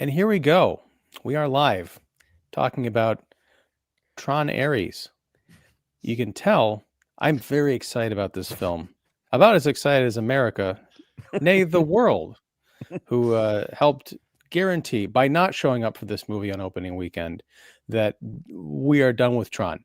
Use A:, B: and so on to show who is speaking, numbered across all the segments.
A: And here we go. We are live talking about Tron Ares. You can tell I'm very excited about this film. About as excited as America, nay, the world, who helped guarantee by not showing up for this movie on opening weekend that we are done with Tron.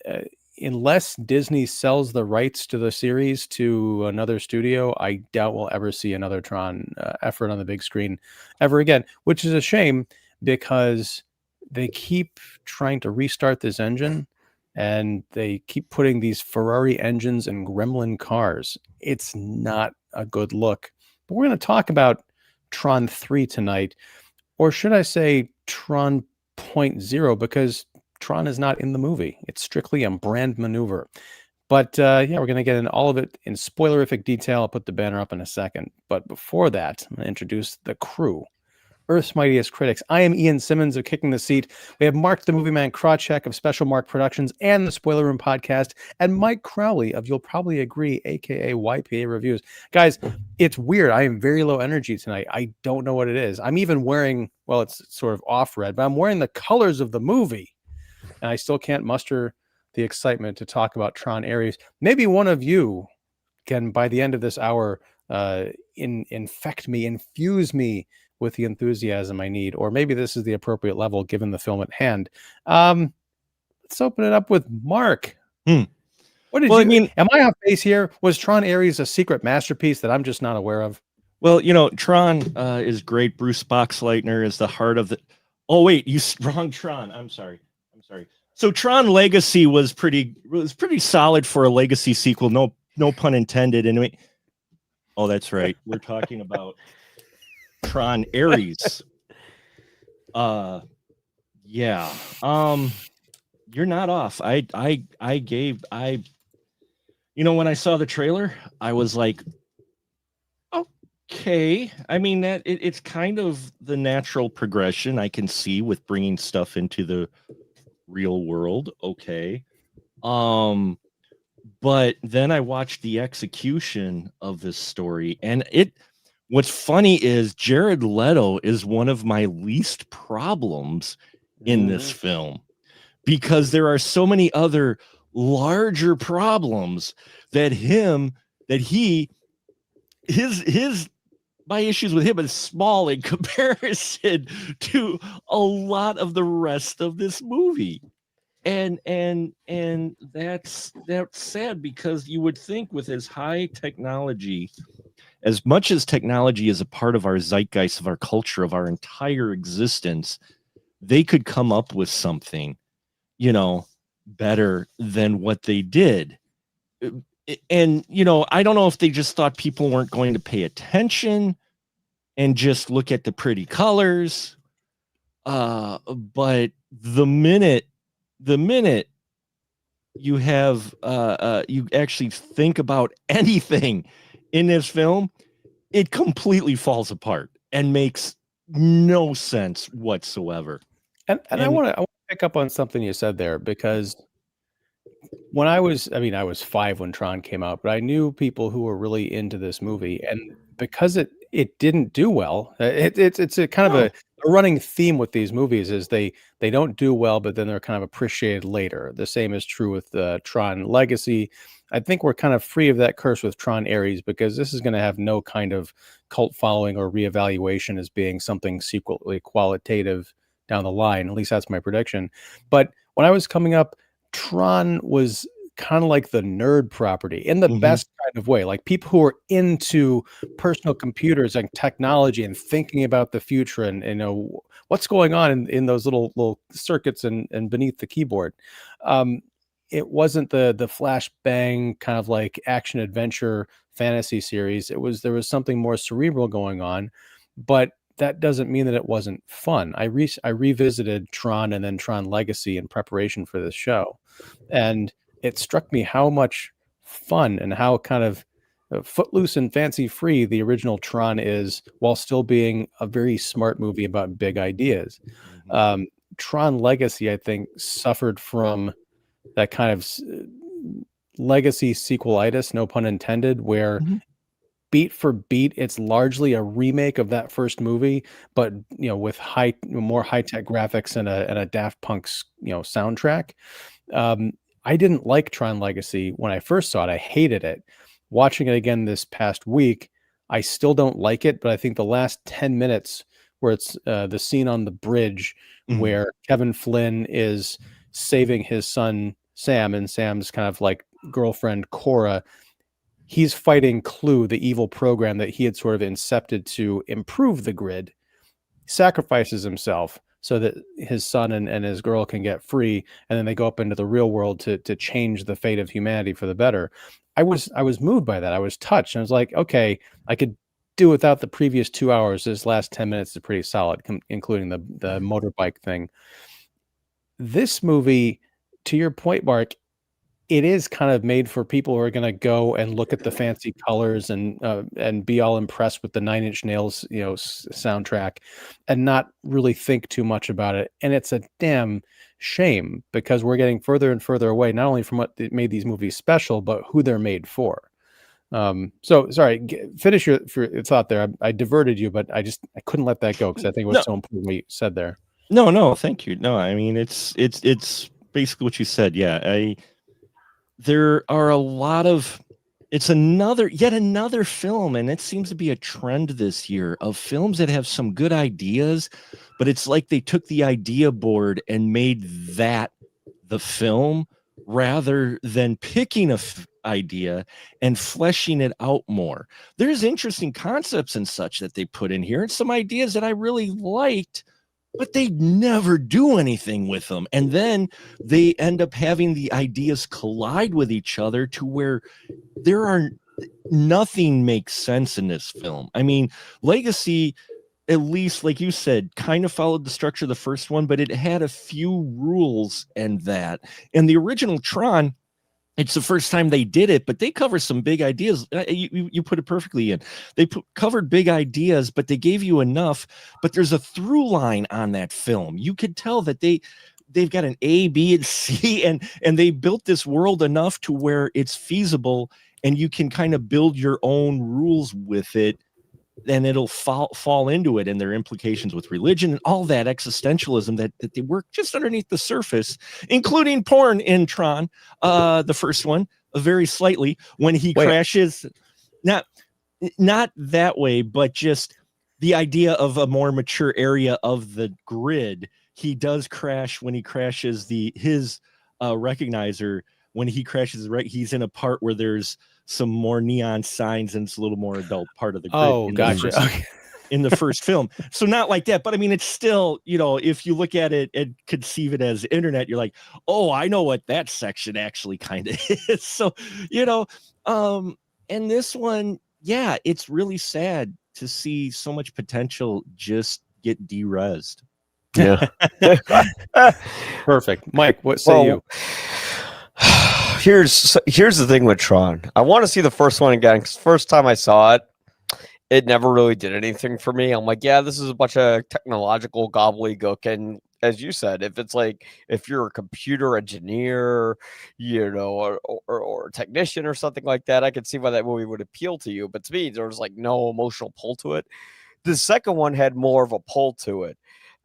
A: Uh, unless Disney sells the rights to the series to another studio, I doubt we'll ever see another Tron effort on the big screen ever again, which is a shame because they keep trying to restart this engine and they keep putting these Ferrari engines in gremlin cars. It's not a good look. But we're going to talk about Tron 3 tonight, or should I say Tron Point Zero, because Tron is not in the movie. It's strictly a brand maneuver. But yeah, we're going to get into all of it in spoilerific detail. I'll put the banner up in a second. But before that, I'm going to introduce the crew. Earth's Mightiest Critics. I am Ian Simmons of Kicking the Seat. We have Mark the Movie Man Krawcheck of Special Mark Productions and the Spoiler Room Podcast, and Mike Crowley of You'll Probably Agree, aka YPA Reviews. Guys, it's weird. I am very low energy tonight. I don't know what it is. I'm even wearing, well, it's sort of off red, but I'm wearing the colors of the movie, and I still can't muster the excitement to talk about Tron Ares. Maybe one of you can, by the end of this hour, infect me, infuse me with the enthusiasm I need, or maybe this is the appropriate level given the film at hand. Let's open it up with Mark. What did am I off base here? Was Tron Ares a secret masterpiece that I'm just not aware of?
B: Well, Tron is great. Bruce Boxleitner is the heart of the. Oh wait, wrong Tron. I'm sorry. So Tron Legacy was pretty solid for a legacy sequel. No pun intended. And oh, that's right. We're talking about Tron Ares. Yeah. You're not off. When I saw the trailer, I was like, okay. I mean, that it's kind of the natural progression I can see with bringing stuff into the real world. Okay. But then I watched the execution of this story, and what's funny is Jared Leto is one of my least problems in this film, because there are so many other larger problems my issues with him is small in comparison to a lot of the rest of this movie. And that's sad, because you would think with as high technology, as much as technology is a part of our zeitgeist, of our culture, of our entire existence, they could come up with something, better than what they did. And, I don't know if they just thought people weren't going to pay attention and just look at the pretty colors. But the minute you have you actually think about anything in this film, it completely falls apart and makes no sense whatsoever.
A: And I want to pick up on something you said there, because when I was 5 when Tron came out, but I knew people who were really into this movie, and because it didn't do well, it's a kind of a running theme with these movies is they don't do well, but then they're kind of appreciated later. The same is true with Tron Legacy. I think we're kind of free of that curse with Tron Ares, because this is going to have no kind of cult following or reevaluation as being something secretly qualitative down the line. At least that's my prediction. But when I was coming up, Tron was kind of like the nerd property in the best kind of way. Like people who are into personal computers and technology and thinking about the future and what's going on in those little circuits and beneath the keyboard. It wasn't the flash bang kind of like action adventure fantasy series. There was something more cerebral going on, but that doesn't mean that it wasn't fun. I revisited Tron and then Tron Legacy in preparation for this show, and it struck me how much fun and how kind of footloose and fancy free the original Tron is, while still being a very smart movie about big ideas. Tron Legacy, I think, suffered from that kind of legacy sequelitis, no pun intended, where beat for beat, it's largely a remake of that first movie, but with more high tech graphics and a Daft Punk's soundtrack. I didn't like Tron Legacy when I first saw it. I hated it. Watching it again this past week, I still don't like it, but I think the last 10 minutes where it's the scene on the bridge where Kevin Flynn is saving his son Sam and Sam's kind of like girlfriend Cora, he's fighting Clue, the evil program that he had sort of incepted to improve the grid, sacrifices himself so that his son and his girl can get free, and then they go up into the real world to change the fate of humanity for the better. I was moved by that. I was touched. I was like, okay, I could do without the previous 2 hours. This last 10 minutes is pretty solid, including the motorbike thing. This movie, to your point, Mark, it is kind of made for people who are going to go and look at the fancy colors and be all impressed with the Nine Inch Nails, soundtrack, and not really think too much about it. And it's a damn shame because we're getting further and further away, not only from what made these movies special, but who they're made for. So sorry, finish your thought there. I diverted you, but I couldn't let that go because I think it was so important what you said there.
B: No, thank you. No, I mean it's basically what you said. Yeah, there are a lot of, it's yet another film, and it seems to be a trend this year of films that have some good ideas, but it's like they took the idea board and made that the film rather than picking a idea and fleshing it out more. There's interesting concepts and such that they put in here and some ideas that I really liked, but they never do anything with them. And then they end up having the ideas collide with each other to where nothing makes sense in this film. I mean, Legacy, at least like you said, kind of followed the structure of the first one, but it had a few rules and that. And the original Tron, it's the first time they did it, but they cover some big ideas. You put it perfectly in. They covered big ideas, but they gave you enough. But there's a through line on that film. You could tell that they've got an A, B, and C, and they built this world enough to where it's feasible, and you can kind of build your own rules with it, and it'll fall into it, and their implications with religion and all that existentialism that they work just underneath the surface, including porn in Tron, the first one, very slightly when he crashes. Not that way, but just the idea of a more mature area of the grid. He does crash when he crashes his recognizer. When he crashes, right, he's in a part where there's some more neon signs and it's a little more adult part of the grid.
A: Oh, gotcha.
B: In the first film. So not like that, but I mean, it's still, if you look at it and conceive it as internet, you're like, oh, I know what that section actually kind of is. So, and this one, yeah, it's really sad to see so much potential just get de-rezzed.
C: Yeah.
A: Perfect. Mike, what say you?
C: Here's the thing with Tron. I want to see the first one again because first time I saw it, it never really did anything for me. I'm like, yeah, this is a bunch of technological gobbledygook. And as you said, if you're a computer engineer, or a technician or something like that, I could see why that movie would appeal to you. But to me, there was like no emotional pull to it. The second one had more of a pull to it.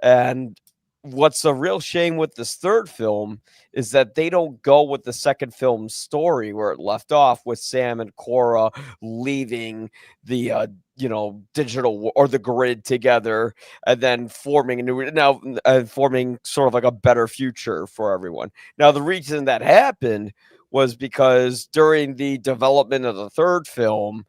C: And what's a real shame with this third film is that they don't go with the second film's story where it left off with Sam and Cora leaving the digital or the grid together and then forming forming sort of like a better future for everyone. Now, the reason that happened was because during the development of the third film,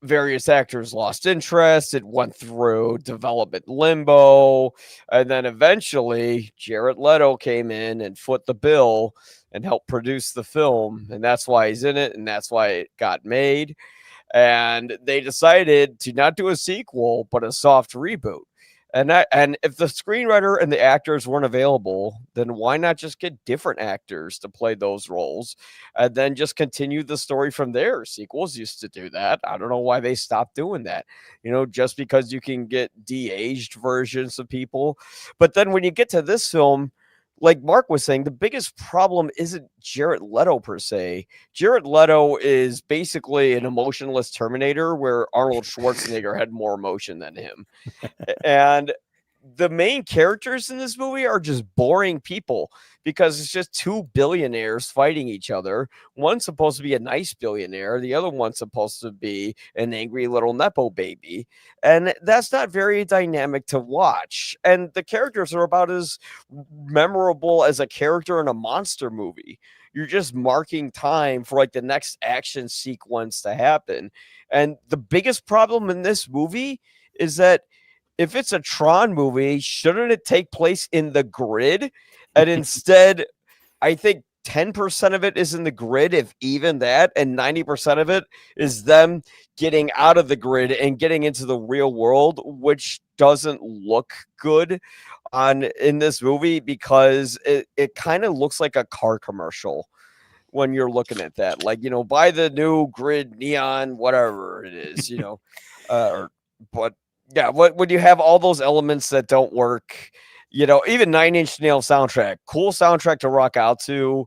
C: various actors lost interest. It went through development limbo. And then eventually Jared Leto came in and foot the bill and helped produce the film. And that's why he's in it. And that's why it got made. And they decided to not do a sequel, but a soft reboot. And if the screenwriter and the actors weren't available, then why not just get different actors to play those roles and then just continue the story from there? Sequels used to do that. I don't know why they stopped doing that. Just because you can get de-aged versions of people. But then when you get to this film, like Mark was saying, the biggest problem isn't Jared Leto per se. Jared Leto is basically an emotionless Terminator where Arnold Schwarzenegger had more emotion than him. And the main characters in this movie are just boring people because it's just two billionaires fighting each other. One's supposed to be a nice billionaire, the other one's supposed to be an angry little nepo baby. And that's not very dynamic to watch. And the characters are about as memorable as a character in a monster movie. You're just marking time for like the next action sequence to happen. And the biggest problem in this movie is that if it's a Tron movie, shouldn't it take place in the grid? And instead, I think 10% of it is in the grid, if even that, and 90% of it is them getting out of the grid and getting into the real world, which doesn't look good in this movie because it kind of looks like a car commercial when you're looking at that. Like, buy the new grid neon, whatever it is, but yeah, when you have all those elements that don't work, even Nine Inch Nail soundtrack, cool soundtrack to rock out to,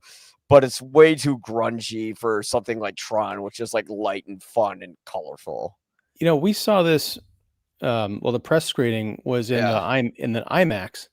C: but it's way too grungy for something like Tron, which is like light and fun and colorful.
A: We saw this. The press screening was in the IMAX,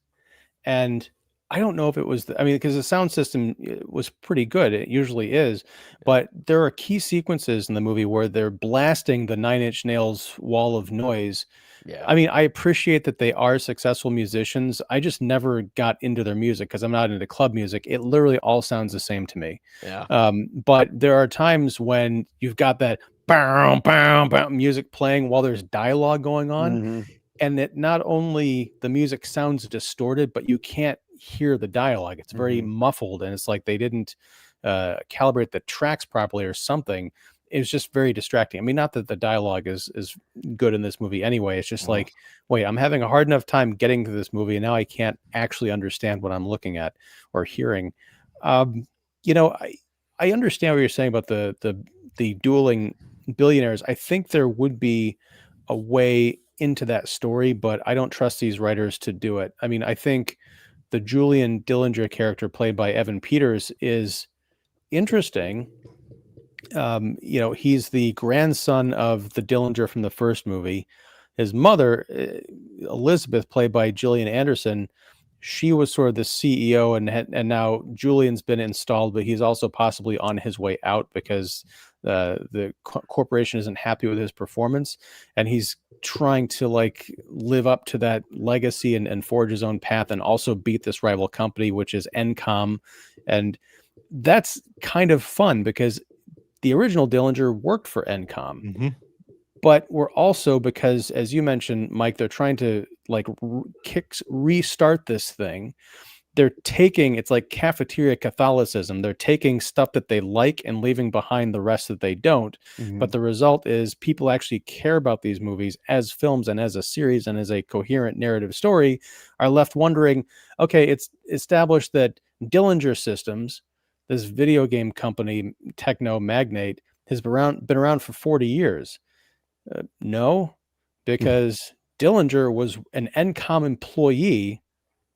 A: and I don't know if it was. Because the sound system was pretty good. It usually is, but there are key sequences in the movie where they're blasting the Nine Inch Nails wall of noise.
C: Yeah.
A: I appreciate that they are successful musicians. I just never got into their music because I'm not into club music. It literally all sounds the same to me.
C: Yeah.
A: But there are times when you've got that bow, bow, bow music playing while there's dialogue going on.
C: Mm-hmm.
A: And that not only the music sounds distorted, but you can't hear the dialogue. It's very muffled, and it's like they didn't calibrate the tracks properly or something. It was just very distracting. Not that the dialogue is good in this movie anyway. It's just like, wait, I'm having a hard enough time getting to this movie, and now I can't actually understand what I'm looking at or hearing. I understand what you're saying about the dueling billionaires. I think there would be a way into that story, but I don't trust these writers to do it. I think the Julian Dillinger character played by Evan Peters is interesting. He's the grandson of the Dillinger from the first movie. His mother, Elizabeth, played by Gillian Anderson, she was sort of the CEO, and now Julian's been installed, but he's also possibly on his way out because the corporation isn't happy with his performance, and he's trying to live up to that legacy and forge his own path, and also beat this rival company, which is Encom. And that's kind of fun because the original Dillinger worked for Encom, but we're also, because as you mentioned, Mike, they're trying to restart this thing. They're taking, it's like cafeteria Catholicism. They're taking stuff that they like and leaving behind the rest that they don't. But the result is people actually care about these movies as films and as a series and as a coherent narrative story, are left wondering, okay, it's established that Dillinger Systems, this video game company, techno magnate, has been around for 40 years. No, because Dillinger was an Encom employee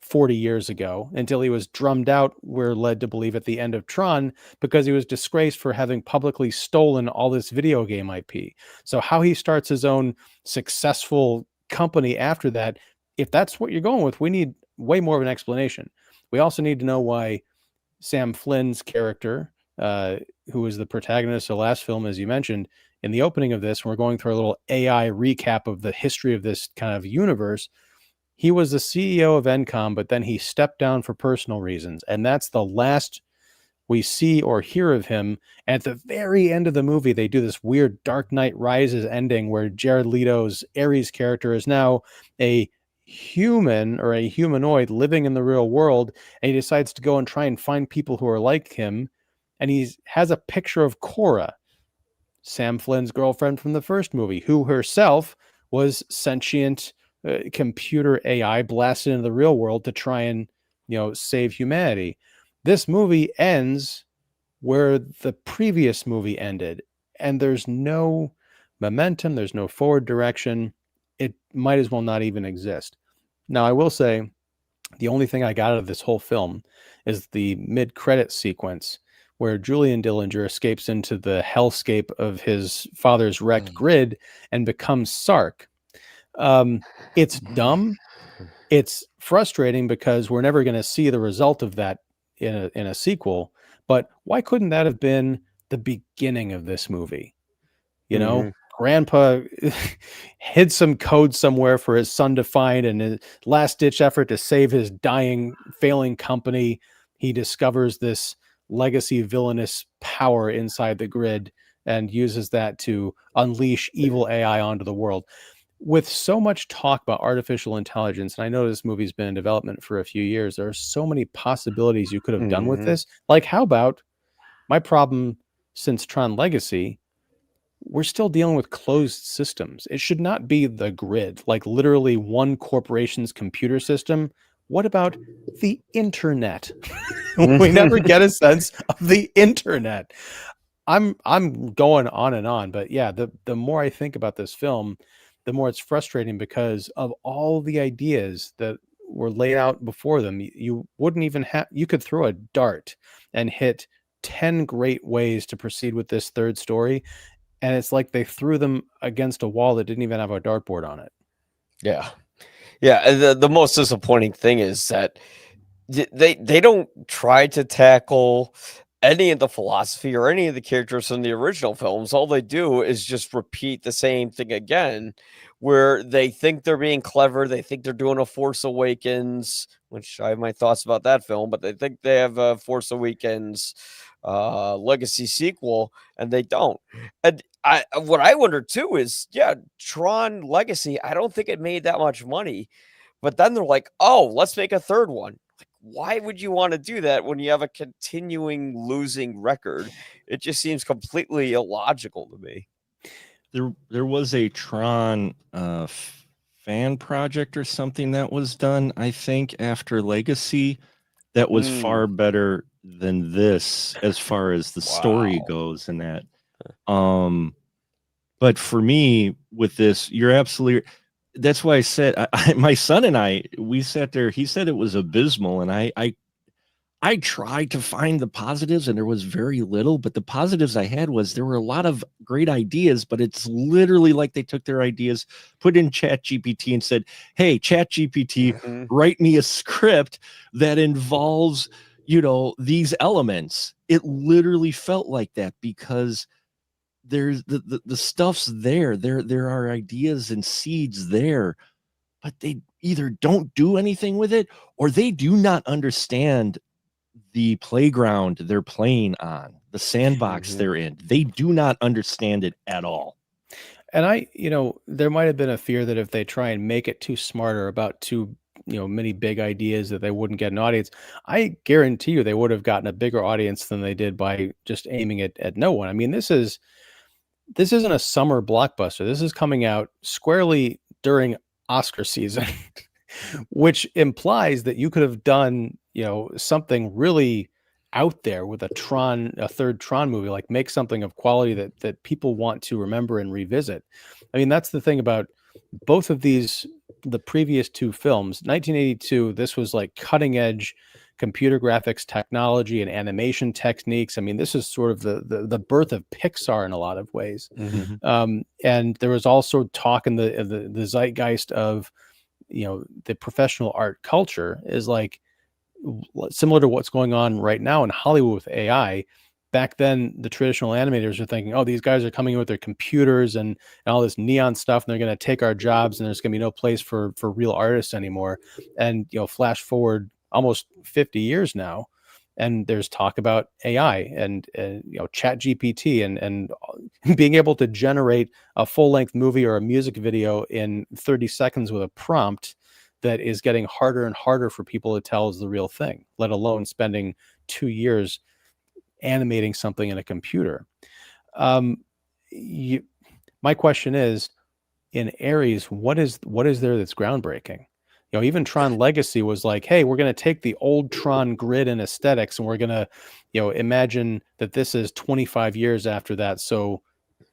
A: 40 years ago until he was drummed out, we're led to believe, at the end of Tron, because he was disgraced for having publicly stolen all this video game IP. So how he starts his own successful company after that, if that's what you're going with, we need way more of an explanation. We also need to know why Sam Flynn's character, who was the protagonist of the last film, as you mentioned, in the opening of this, we're going through a little AI recap of the history of this kind of universe. He was the CEO of Encom, but then he stepped down for personal reasons. And that's the last we see or hear of him. And at the very end of the movie, they do this weird Dark Knight Rises ending where Jared Leto's Ares character is now a human or a humanoid living in the real world. And he decides to go and try and find people who are like him. And he has a picture of Cora, Sam Flynn's girlfriend from the first movie, who herself was sentient computer AI blasted into the real world to try and, save humanity. This movie ends where the previous movie ended, and there's no momentum, there's no forward direction. It might as well not even exist. Now, I will say The only thing I got out of this whole film is the mid-credit sequence where Julian Dillinger escapes into the hellscape of his father's wrecked grid and becomes Sark. It's dumb. It's frustrating because we're never going to see the result of that in a sequel. But why couldn't that have been the beginning of this movie? You know, grandpa hid some code somewhere for his son to find, and his last ditch effort to save his dying, failing company, he discovers this legacy villainous power inside the grid and uses that to unleash evil AI onto the world. With so much talk about artificial intelligence, and I know this movie's been in development for a few years, there are so many possibilities you could have done with this. Like, how about my problem since Tron Legacy? We're still dealing with closed systems. It should not be the grid, like literally one corporation's computer system. What about the internet? We never get a sense of the internet. I'm going on and on, but yeah, the more I think about this film, the more it's frustrating because of all the ideas that were laid out before them. You wouldn't even have, you could throw a dart and hit 10 great ways to proceed with this third story. And it's like they threw them against a wall that didn't even have a dartboard on it.
C: Yeah. The most disappointing thing is that they don't try to tackle any of the philosophy or any of the characters from the original films. All they do is just repeat the same thing again, where they think they're being clever. They think they're doing a Force Awakens, which I have my thoughts about that film, but they think they have a Force Awakens legacy sequel, and they don't. And what I wonder too is, Tron Legacy, I don't think it made that much money, but then they're like, oh, let's make a third one. Like, why would you want to do that when you have a continuing losing record? It just seems completely illogical to me.
B: There was a Tron fan project or something that was done, I think, after Legacy, that was far better than this as far as the story goes and that. But for me with this, you're absolutely, that's why I said, my son and I, we sat there, he said it was abysmal, and I tried to find the positives, and there was very little, but the positives I had was there were a lot of great ideas, but it's literally like they took their ideas, put in Chat GPT and said, hey, Chat GPT, write me a script that involves, these elements. It literally felt like that because there's the stuff's there. There are ideas and seeds there, but they either don't do anything with it, or they do not understand the playground they're playing on, the sandbox they're in. They do not understand it at all.
A: And there might have been a fear that if they try and make it too smart or about too, many big ideas, that they wouldn't get an audience. I guarantee you they would have gotten a bigger audience than they did by just aiming it at no one. I mean, this isn't a summer blockbuster. This is coming out squarely during Oscar season, which implies that you could have done, something really out there with a third Tron movie, like make something of quality that people want to remember and revisit. I mean, that's the thing about both of these, the previous two films. 1982, this was like cutting edge computer graphics technology and animation techniques. I mean, this is sort of the birth of Pixar in a lot of ways. And there was also talk in the zeitgeist of, the professional art culture is like similar to what's going on right now in Hollywood with AI. Back then, the traditional animators are thinking, oh, these guys are coming in with their computers and all this neon stuff, and they're going to take our jobs, and there's going to be no place for real artists anymore. And, flash forward almost 50 years now, and there's talk about AI and Chat GPT and being able to generate a full-length movie or a music video in 30 seconds with a prompt that is getting harder and harder for people to tell is the real thing, let alone spending 2 years animating something in a computer. My question is, in Ares, what is there that's groundbreaking? Even Tron Legacy was like, hey, we're going to take the old Tron grid and aesthetics, and we're going to, imagine that this is 25 years after that. So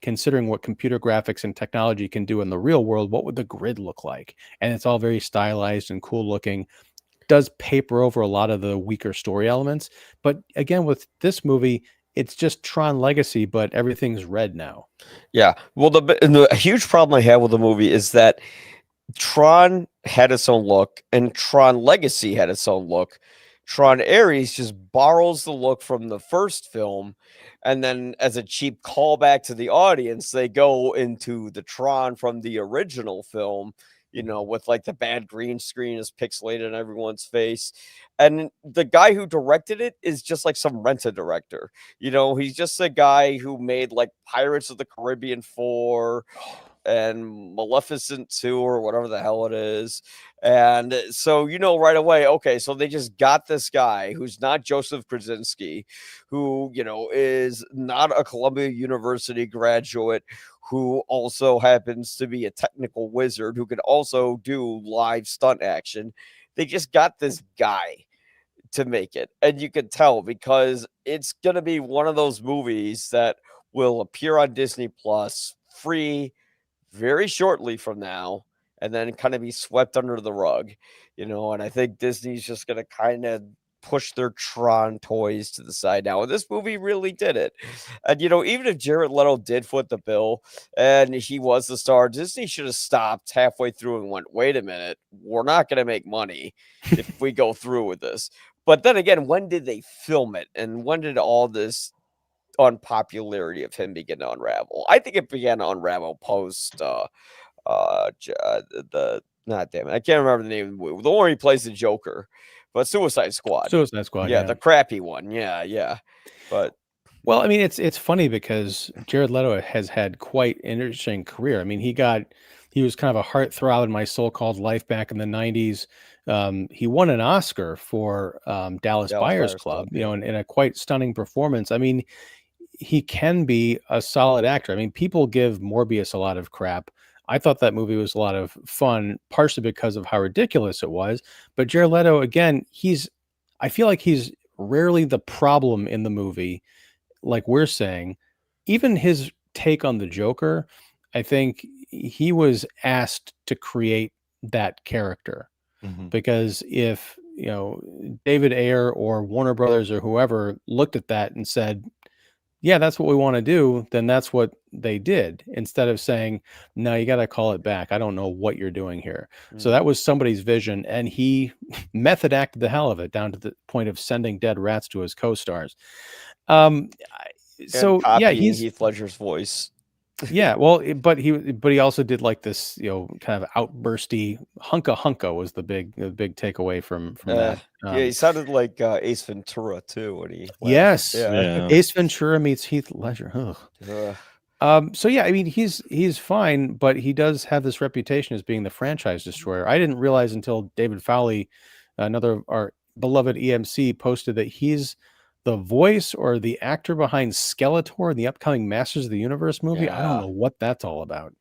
A: considering what computer graphics and technology can do in the real world, what would the grid look like? And it's all very stylized and cool looking. does paper over a lot of the weaker story elements. But again, with this movie, it's just Tron Legacy, but everything's red now.
C: Yeah. Well, the huge problem I have with the movie is that Tron had its own look, and Tron Legacy had its own look. Tron Ares just borrows the look from the first film, and then as a cheap callback to the audience, they go into the Tron from the original film, with like the bad green screen is pixelated in everyone's face. And the guy who directed it is just like some rent-a director. He's just a guy who made like Pirates of the Caribbean 4 and Maleficent 2 or whatever the hell it is. And so, right away, okay, so they just got this guy who's not Joseph Krasinski, who, is not a Columbia University graduate, who also happens to be a technical wizard who can also do live stunt action. They just got this guy to make it. And you can tell because it's going to be one of those movies that will appear on Disney Plus free very shortly from now, and then kind of be swept under the rug, and I think Disney's just going to kind of push their Tron toys to the side now. And this movie really did it. And, even if Jared Leto did foot the bill and he was the star, Disney should have stopped halfway through and went, wait a minute, we're not going to make money if we go through with this. But then again, when did they film it? And when did all this unpopularity of him begin to unravel? I think it began to unravel post not damn it, I can't remember the name of the movie. The one where he plays the Joker, but Suicide Squad.
A: Suicide Squad,
C: yeah, the crappy one. Yeah. But
A: well, I mean, it's funny because Jared Leto has had quite an interesting career. I mean, he was kind of a heartthrob in My So-Called Life back in the 90s. He won an Oscar for Dallas Buyers Club, in a quite stunning performance. I mean, he can be a solid actor. I mean, people give Morbius a lot of crap. I thought that movie was a lot of fun, partially because of how ridiculous it was. But Jared Leto, again, I feel like he's rarely the problem in the movie, like we're saying. Even his take on the Joker, I think he was asked to create that character. Because if, David Ayer or Warner Brothers or whoever looked at that and said, yeah, that's what we want to do, then that's what they did, instead of saying, no, you got to call it back. I don't know what you're doing here. So that was somebody's vision, and he method acted the hell of it, down to the point of sending dead rats to his co-stars. So yeah, he's
C: Heath Ledger's voice.
A: Yeah, well, but he also did like this, kind of outbursty hunka was the big takeaway from that.
C: Yeah, he sounded like Ace Ventura too when he laughed.
A: Yes,
B: Yeah.
A: Ace Ventura meets Heath Ledger. So yeah, I mean, he's fine, but he does have this reputation as being the franchise destroyer. I didn't realize until David Fowley, another of our beloved EMC, posted that he's the voice or the actor behind Skeletor in the upcoming Masters of the Universe movie. I don't know what that's all about.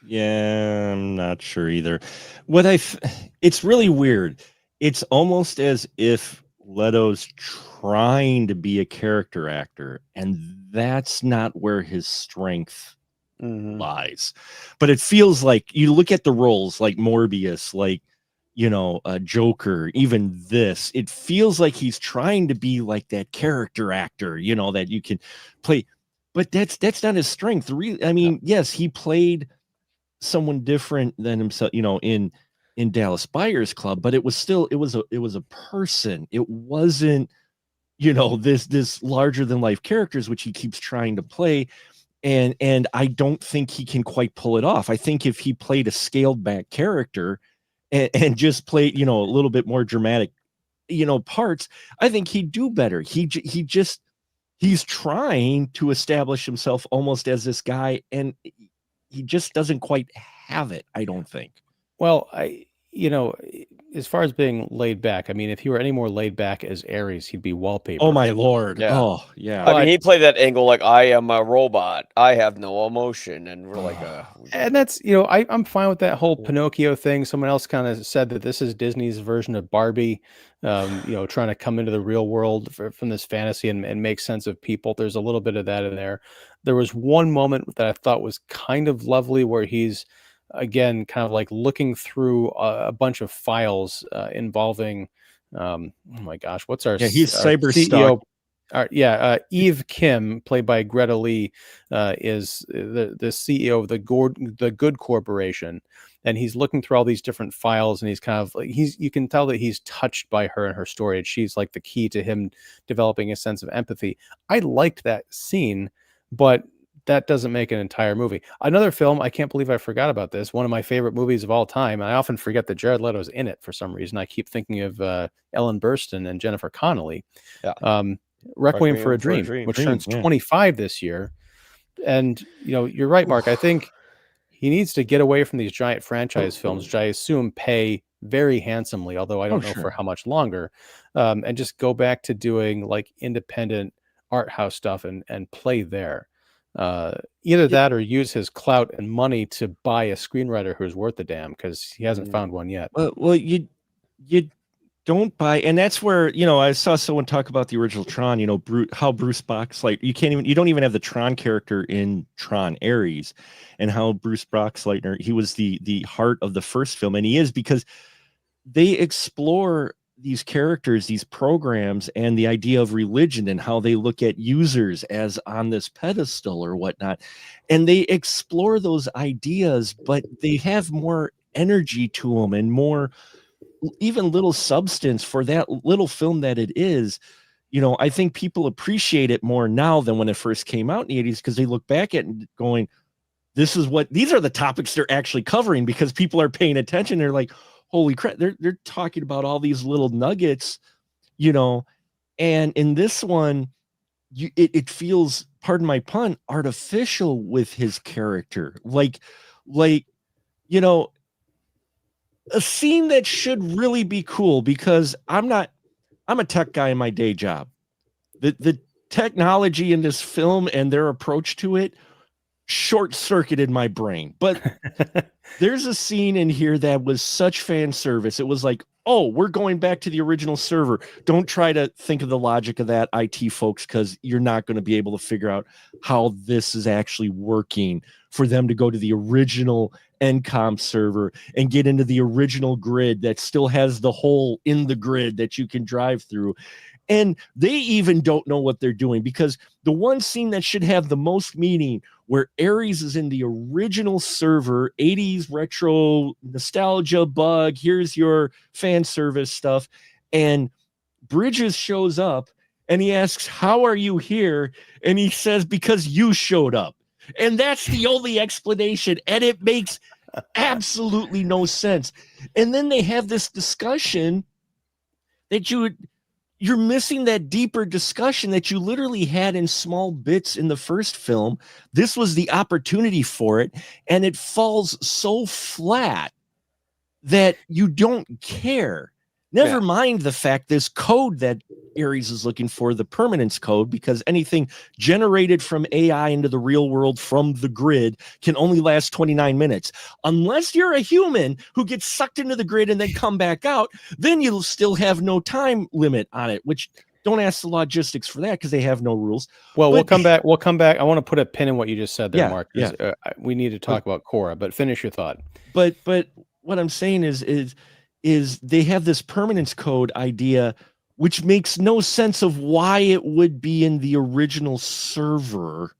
B: Yeah, I'm not sure either. It's really weird. It's almost as if Leto's trying to be a character actor, and that's not where his strength lies. But it feels like you look at the roles like Morbius, like Joker, even this, it feels like he's trying to be like that character actor, that you can play, but that's not his strength. Yes, he played someone different than himself, in Dallas Buyers Club, but it was a person. It wasn't, this larger than life characters, which he keeps trying to play. And I don't think he can quite pull it off. I think if he played a scaled back character and just played, a little bit more dramatic, parts, I think he'd do better. He's trying to establish himself almost as this guy, and he just doesn't quite have it, I don't think.
A: Well, as far as being laid back, I mean, if he were any more laid back as Ares, he'd be wallpaper.
B: Oh my Lord.
C: Yeah.
B: Oh yeah.
C: I mean, he played that angle like, I am a robot, I have no emotion, and we're like,
A: and that's, I'm fine with that whole Pinocchio thing. Someone else kind of said that this is Disney's version of Barbie, trying to come into the real world from this fantasy and make sense of people. There's a little bit of that in there. There was one moment that I thought was kind of lovely where he's, again, kind of like looking through a bunch of files involving Oh my gosh, what's our
B: he's
A: our
B: cyber
A: CEO? Eve Kim, played by Greta Lee, is the CEO of the Good Corporation, and he's looking through all these different files, and he's kind of like you can tell that he's touched by her and her story, and she's like the key to him developing a sense of empathy. I liked that scene, but that doesn't make an entire movie. Another film, I can't believe I forgot about this. One of my favorite movies of all time. I often forget that Jared Leto's in it for some reason. I keep thinking of Ellen Burstyn and Jennifer Connelly.
C: Yeah.
A: Requiem for a Dream, which turns 25 this year. And you're right, Mark. I think he needs to get away from these giant franchise films, which I assume pay very handsomely, although I don't know for how much longer, and just go back to doing like independent art house stuff and play there. Either that or use his clout and money to buy a screenwriter who's worth a damn, because he hasn't found one yet.
B: Well, you don't buy, and that's where I saw someone talk about the original Tron. How Bruce Boxleitner, you don't even have the Tron character in Tron Ares, and how Bruce Boxleitner, he was the heart of the first film, and he is, because they explore these characters, these programs, and the idea of religion and how they look at users as on this pedestal or whatnot. And they explore those ideas, but they have more energy to them and more, even little substance for that little film that it is. I think people appreciate it more now than when it first came out in the 80s, because they look back at it going, these are the topics they're actually covering, because people are paying attention. They're like, holy crap, they're talking about all these little nuggets, and in this one, it feels, pardon my pun, artificial with his character. Like, a scene that should really be cool, because I'm a tech guy in my day job. The technology in this film and their approach to it short-circuited my brain, but there's a scene in here that was such fan service. It was like, oh, we're going back to the original server. Don't try to think of the logic of that, IT folks, because you're not going to be able to figure out how this is actually working for them to go to the original NCOM server and get into the original grid that still has the hole in the grid that you can drive through. And they even don't know what they're doing, because the one scene that should have the most meaning, where Ares is in the original server, 80s retro nostalgia bug, here's your fan service stuff, and Bridges shows up and he asks, how are you here? And he says, because you showed up. And that's the only explanation, and it makes absolutely no sense. And then they have this discussion that you're missing that deeper discussion that you literally had in small bits in the first film. This was the opportunity for it, and it falls so flat that you don't care. Never mind the fact this code that Ares is looking for, the permanence code, because anything generated from AI into the real world from the grid can only last 29 minutes. Unless you're a human who gets sucked into the grid and then come back out, then you'll still have no time limit on it, which don't ask the logistics for that, because they have no rules.
A: Well, we'll come back. I want to put a pin in what you just said there, Mark.
B: Yeah.
A: We need to talk about Korra, but finish your thought.
B: But what I'm saying is they have this permanence code idea, which makes no sense of why it would be in the original server.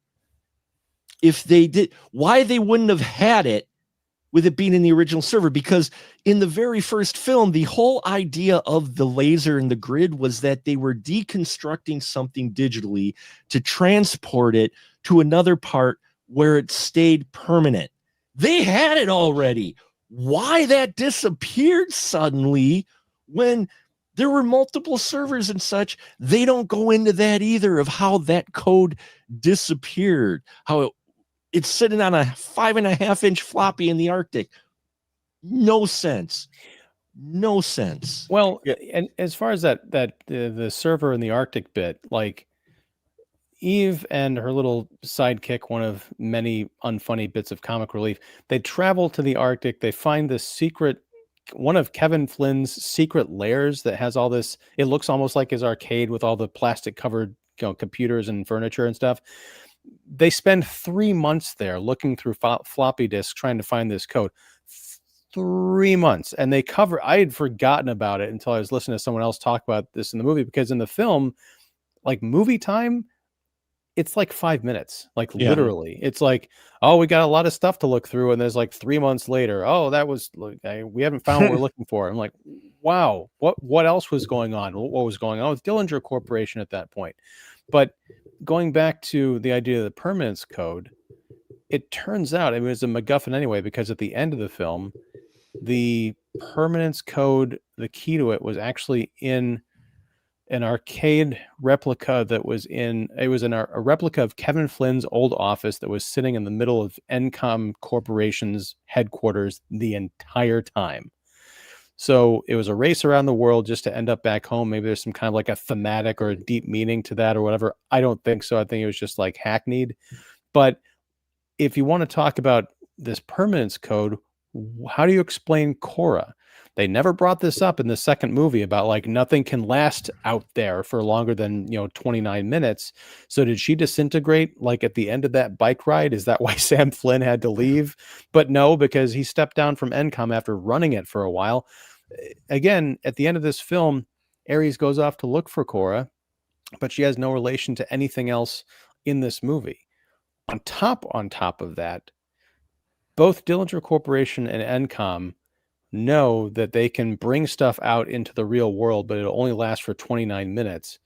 B: If they did, why they wouldn't have had it with it being in the original server, because in the very first film, the whole idea of the laser and the grid was that they were deconstructing something digitally to transport it to another part where it stayed permanent. They had it already. Why that disappeared suddenly when there were multiple servers and such, they don't go into that either, of how that code disappeared, how it's sitting on a 5.5-inch floppy in the Arctic. No sense.
A: Well, and as far as the server in the Arctic bit, like Eve and her little sidekick, one of many unfunny bits of comic relief, they travel to the Arctic. They find this secret, one of Kevin Flynn's secret lairs that has all this. It looks almost like his arcade with all the plastic covered computers and furniture and stuff. They spend 3 months there looking through floppy disks trying to find this code. 3 months, and they cover. I had forgotten about it until I was listening to someone else talk about this in the movie, because in the film, like movie time, it's like 5 minutes, like
B: Yeah.
A: literally. It's like, oh, we got a lot of stuff to look through, and there's like 3 months later, oh, that was we haven't found what we're looking for. I'm like, wow, what else was going on? What was going on with Dillinger Corporation at that point? But going back to the idea of the permanence code, it turns out it was a MacGuffin anyway, because at the end of the film, the permanence code, the key to it was actually in an arcade replica that was a replica of Kevin Flynn's old office that was sitting in the middle of Encom Corporation's headquarters the entire time. So it was a race around the world just to end up back home. Maybe there's some kind of like a thematic or a deep meaning to that or whatever. I don't think so. I think it was just like hackneyed. But if you want to talk about this permanence code, how do you explain Cora? They never brought this up in the second movie about like nothing can last out there for longer than 29 minutes. So did she disintegrate like at the end of that bike ride? Is that why Sam Flynn had to leave? But no, because he stepped down from Encom after running it for a while. Again, at the end of this film, Ares goes off to look for Cora, but she has no relation to anything else in this movie. On top of that, both Dillinger Corporation and Encom know that they can bring stuff out into the real world, but it'll only last for 29 minutes.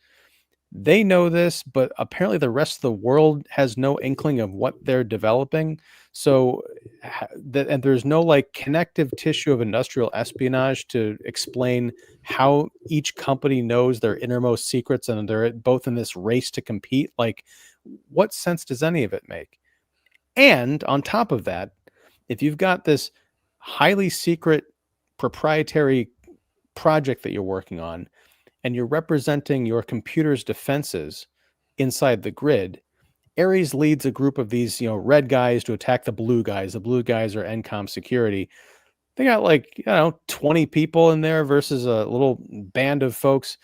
A: They know this, but apparently the rest of the world has no inkling of what they're developing. So, and there's no like connective tissue of industrial espionage to explain how each company knows their innermost secrets, and they're both in this race to compete. Like, what sense does any of it make? And on top of that, if you've got this highly secret proprietary project that you're working on, and you're representing your computer's defenses inside the grid, Ares leads a group of these, red guys to attack the blue guys. The blue guys are Encom security. They got 20 people in there versus a little band of folks.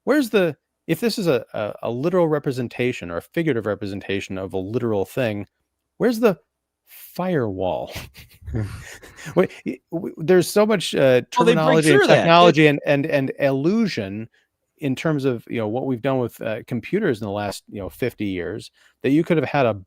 A: If this is a literal representation or a figurative representation of a literal thing, where's the firewall? There's so much terminology and technology and illusion in terms of what we've done with computers in the last 50 years that you could have had a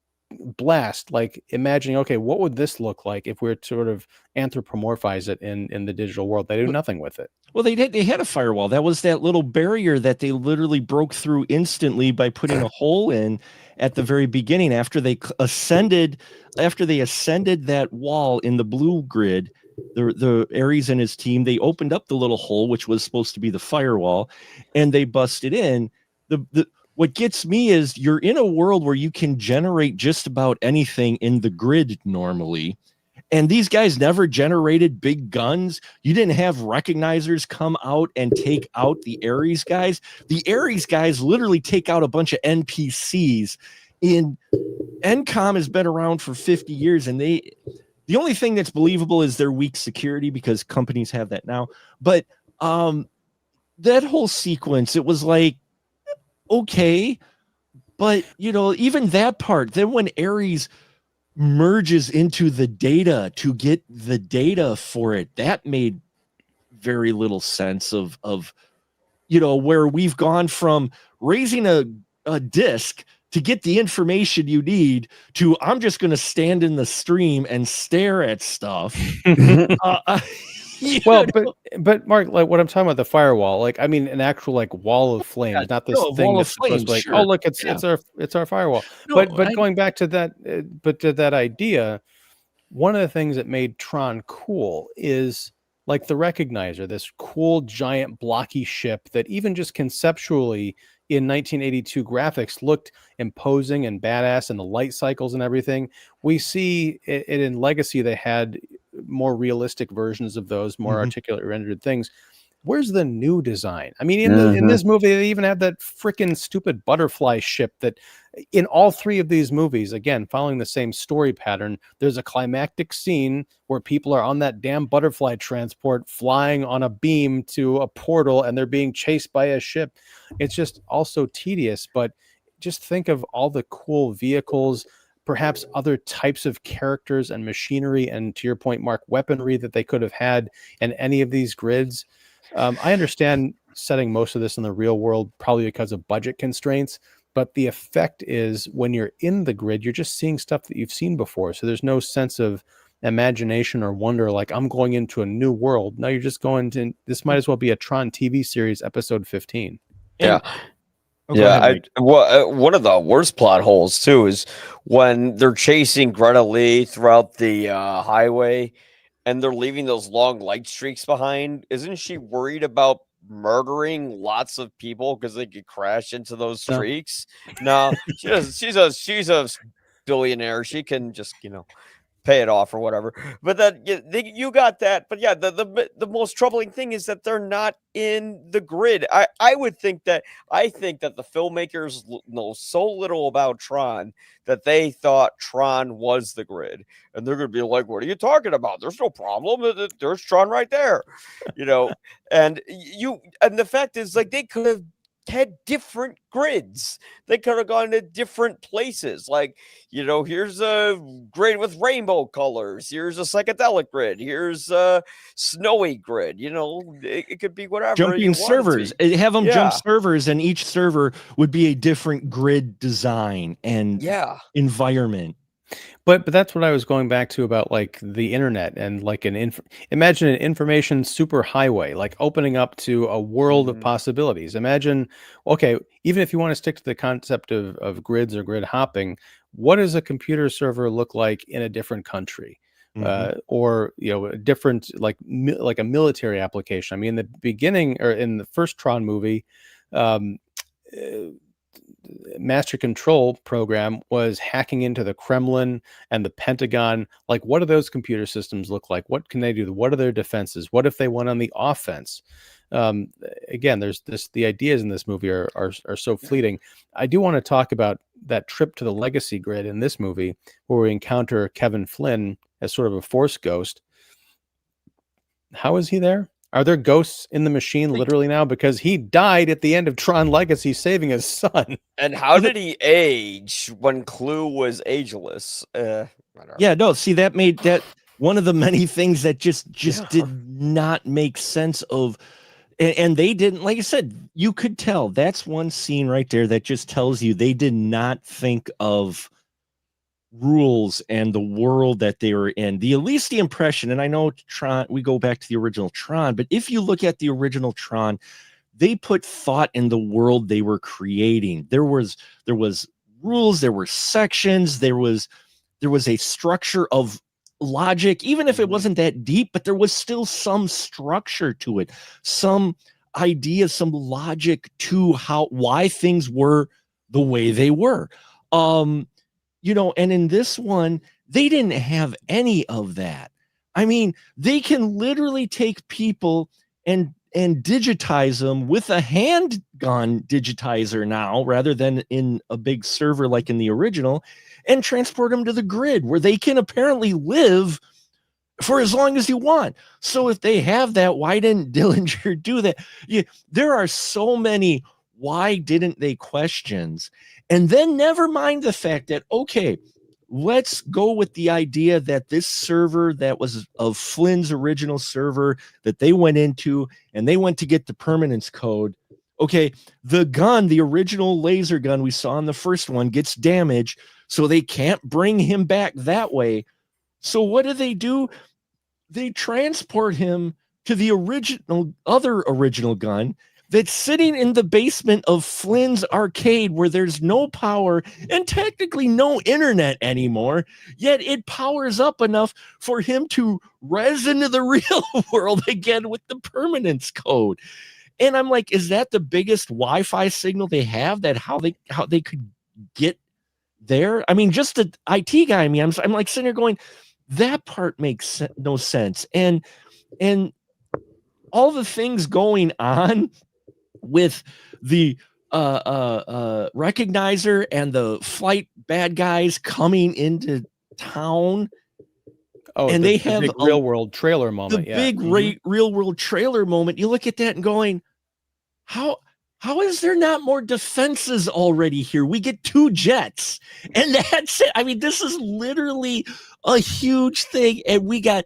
A: blast like imagining, okay, what would this look like if we were to sort of anthropomorphize it in the digital world? They do nothing with it.
B: Well, they had a firewall. That was that little barrier that they literally broke through instantly by putting a hole in at the very beginning after they ascended that wall in the blue grid. The Ares and his team, they opened up the little hole, which was supposed to be the firewall, and they busted in. What gets me is you're in a world where you can generate just about anything in the grid normally. And these guys never generated big guns. You didn't have recognizers come out and take out the Ares guys. The Ares guys literally take out a bunch of NPCs. Encom has been around for 50 years, and the only thing that's believable is their weak security, because companies have that now. But that whole sequence, it was like, okay, but even that part, then when Ares merges into the data to get the data for it, that made very little sense of where we've gone from raising a disk to get the information you need to I'm just going to stand in the stream and stare at stuff.
A: But Mark, like what I'm talking about, the firewall, like I mean an actual like wall of flames, not this thing that's supposed to like, oh look, it's our firewall. No, but going back to that, to that idea, one of the things that made Tron cool is like the recognizer, this cool giant blocky ship that even just conceptually in 1982 graphics looked imposing and badass, and the light cycles and everything. We see it in Legacy. They had more realistic versions of those, more articulate rendered things. Where's the new design? I mean, in this movie, they even have that freaking stupid butterfly ship that in all three of these movies, again, following the same story pattern, there's a climactic scene where people are on that damn butterfly transport flying on a beam to a portal and they're being chased by a ship. It's just also tedious, but just think of all the cool vehicles, perhaps other types of characters and machinery, and to your point, Mark, weaponry that they could have had in any of these grids. I understand setting most of this in the real world, probably because of budget constraints, but the effect is when you're in the grid, you're just seeing stuff that you've seen before. So there's no sense of imagination or wonder, like I'm going into a new world. No, you're just going to, this might as well be a Tron TV series, episode 15.
C: Yeah.
B: Oh, go
C: Yeah,
B: ahead, Mike.
C: one of the worst plot holes too is when they're chasing Greta Lee throughout the highway, and they're leaving those long light streaks behind. Isn't she worried about murdering lots of people because they could crash into those
A: No.
C: streaks? No, she's a billionaire. She can just pay it off or whatever. But that you got that. But yeah, the most troubling thing is that they're not in the grid. I think that the filmmakers know so little about Tron that they thought Tron was the grid, and they're gonna be like, "What are you talking about? There's no problem. There's Tron right there," And the fact is, like, they could have had different grids. They could have gone to different places. Like, here's a grid with rainbow colors. Here's a psychedelic grid. Here's a snowy grid. It could be whatever.
B: Jumping servers. Have them jump servers, and each server would be a different grid design and environment.
A: But that's what I was going back to about like the internet and like imagine an information superhighway, like opening up to a world of possibilities. Imagine, okay, even if you want to stick to the concept of grids or grid hopping, what does a computer server look like in a different country? Or a different like a military application. I mean, in the beginning or in the first Tron movie, Master Control program was hacking into the Kremlin and the Pentagon. Like, what do those computer systems look like? What can they do? What are their defenses? What if they went on the offense? Again, the ideas in this movie are so fleeting. I do want to talk about that trip to the legacy grid in this movie where we encounter Kevin Flynn as sort of a force ghost. How is he there? Are there ghosts in the machine literally now? Because he died at the end of Tron Legacy saving his son.
C: And how did he age when Clue was ageless?
B: Yeah, no, see, that made that one of the many things that just did not make sense of, and they didn't, like I said, you could tell that's one scene right there that just tells you they did not think of rules and the world that they were in. At least the impression, and I know Tron, we go back to the original Tron, but if you look at the original Tron, they put thought in the world they were creating. There was rules, there were sections, there was a structure of logic, even if it wasn't that deep, but there was still some structure to it, some idea, some logic to why things were the way they were. And in this one, they didn't have any of that. I mean, they can literally take people and digitize them with a handgun digitizer now, rather than in a big server like in the original, and transport them to the grid where they can apparently live for as long as you want. So if they have that, why didn't Dillinger do that? There are so many why didn't they questions. And then never mind the fact that, okay, let's go with the idea that this server that was of Flynn's original server that they went into and they went to get the permanence code. Okay, the gun, the original laser gun we saw in the first one, gets damaged, so they can't bring him back that way. So what do? They transport him to the other original gun that's sitting in the basement of Flynn's arcade, where there's no power and technically no internet anymore, yet it powers up enough for him to res into the real world again with the permanence code. And I'm like, is that the biggest Wi-Fi signal they have, that how they could get there? I mean, just the IT guy, I'm like sitting here going, that part makes no sense. And all the things going on with the recognizer and the flight bad guys coming into town.
A: And they have a real world trailer moment.
B: The big real world trailer moment. You look at that and going, how How is there not more defenses already here? We get 2 jets, and that's it. I mean, this is literally a huge thing, and we got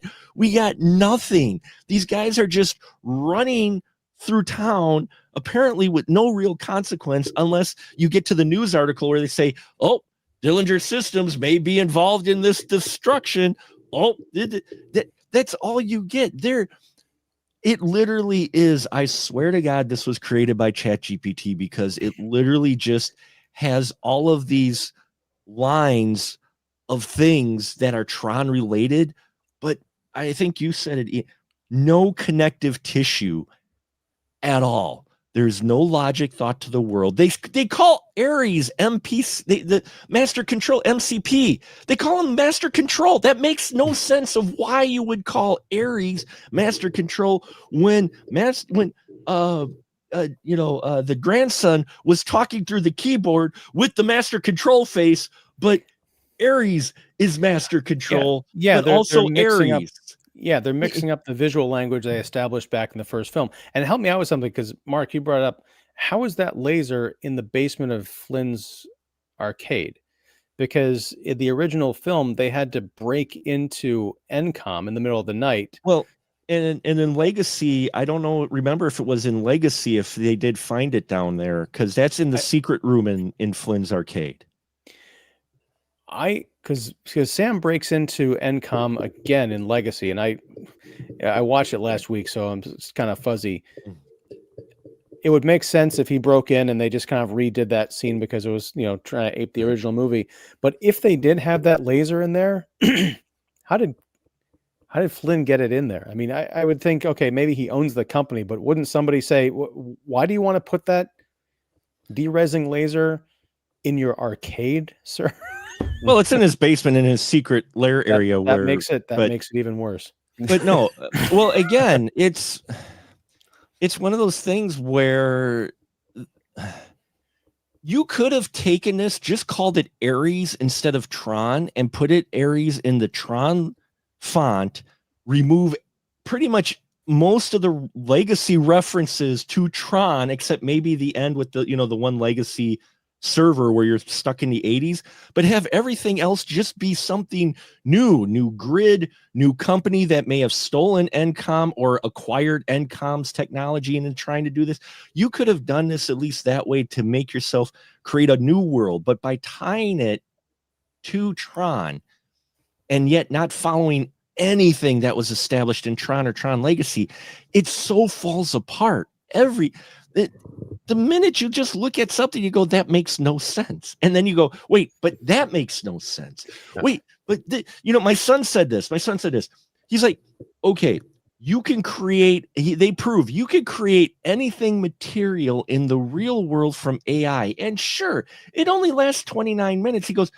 B: nothing. These guys are just running through town, apparently with no real consequence, unless you get to the news article where they say, "Oh, Dillinger Systems may be involved in this destruction." Oh, that's all you get there. It literally is. I swear to God, this was created by ChatGPT, because it literally just has all of these lines of things that are Tron related. But I think you said it, no connective tissue at all. There's no logic thought to the world. They call Ares MP, the Master Control MCP. They call him Master Control. That makes no sense of why you would call Ares Master Control when the grandson was talking through the keyboard with the Master Control face, but Ares is Master Control.
A: Yeah,
B: but also
A: mixing
B: Ares.
A: Yeah, they're mixing up the visual language they established back in the first film. And help me out with something, because Mark, you brought up, how is that laser in the basement of Flynn's arcade? Because in the original film, they had to break into NCOM in the middle of the night.
B: Well, and in Legacy, I don't know. Remember if it was in Legacy, if they did find it down there, because that's in the secret room in Flynn's arcade.
A: Because Sam breaks into NCOM again in Legacy, and I watched it last week, so I'm just kind of fuzzy. It would make sense if he broke in and they just kind of redid that scene because it was, trying to ape the original movie. But if they did have that laser in there, how did Flynn get it in there? I mean, I would think, okay, maybe he owns the company, but wouldn't somebody say, why do you want to put that derezzing laser in your arcade, sir?
B: Well, it's in his basement in his secret lair area
A: that makes it even worse.
B: But no, well, again, it's one of those things where you could have taken this, just called it Ares instead of Tron, and put it Ares in the Tron font, remove pretty much most of the Legacy references to Tron, except maybe the end with the one Legacy server where you're stuck in the 80s, but have everything else just be something new grid, new company that may have stolen NCOM or acquired NCOM's technology and then trying to do this. You could have done this at least that way to make yourself create a new world, but by tying it to Tron and yet not following anything that was established in Tron or Tron Legacy, it so falls apart. The minute you just look at something, you go, that makes no sense. And then you go, wait, but that makes no sense. Wait, but my son said this. He's like, okay, you can create, they prove you can create anything material in the real world from AI. And sure, it only lasts 29 minutes. He goes,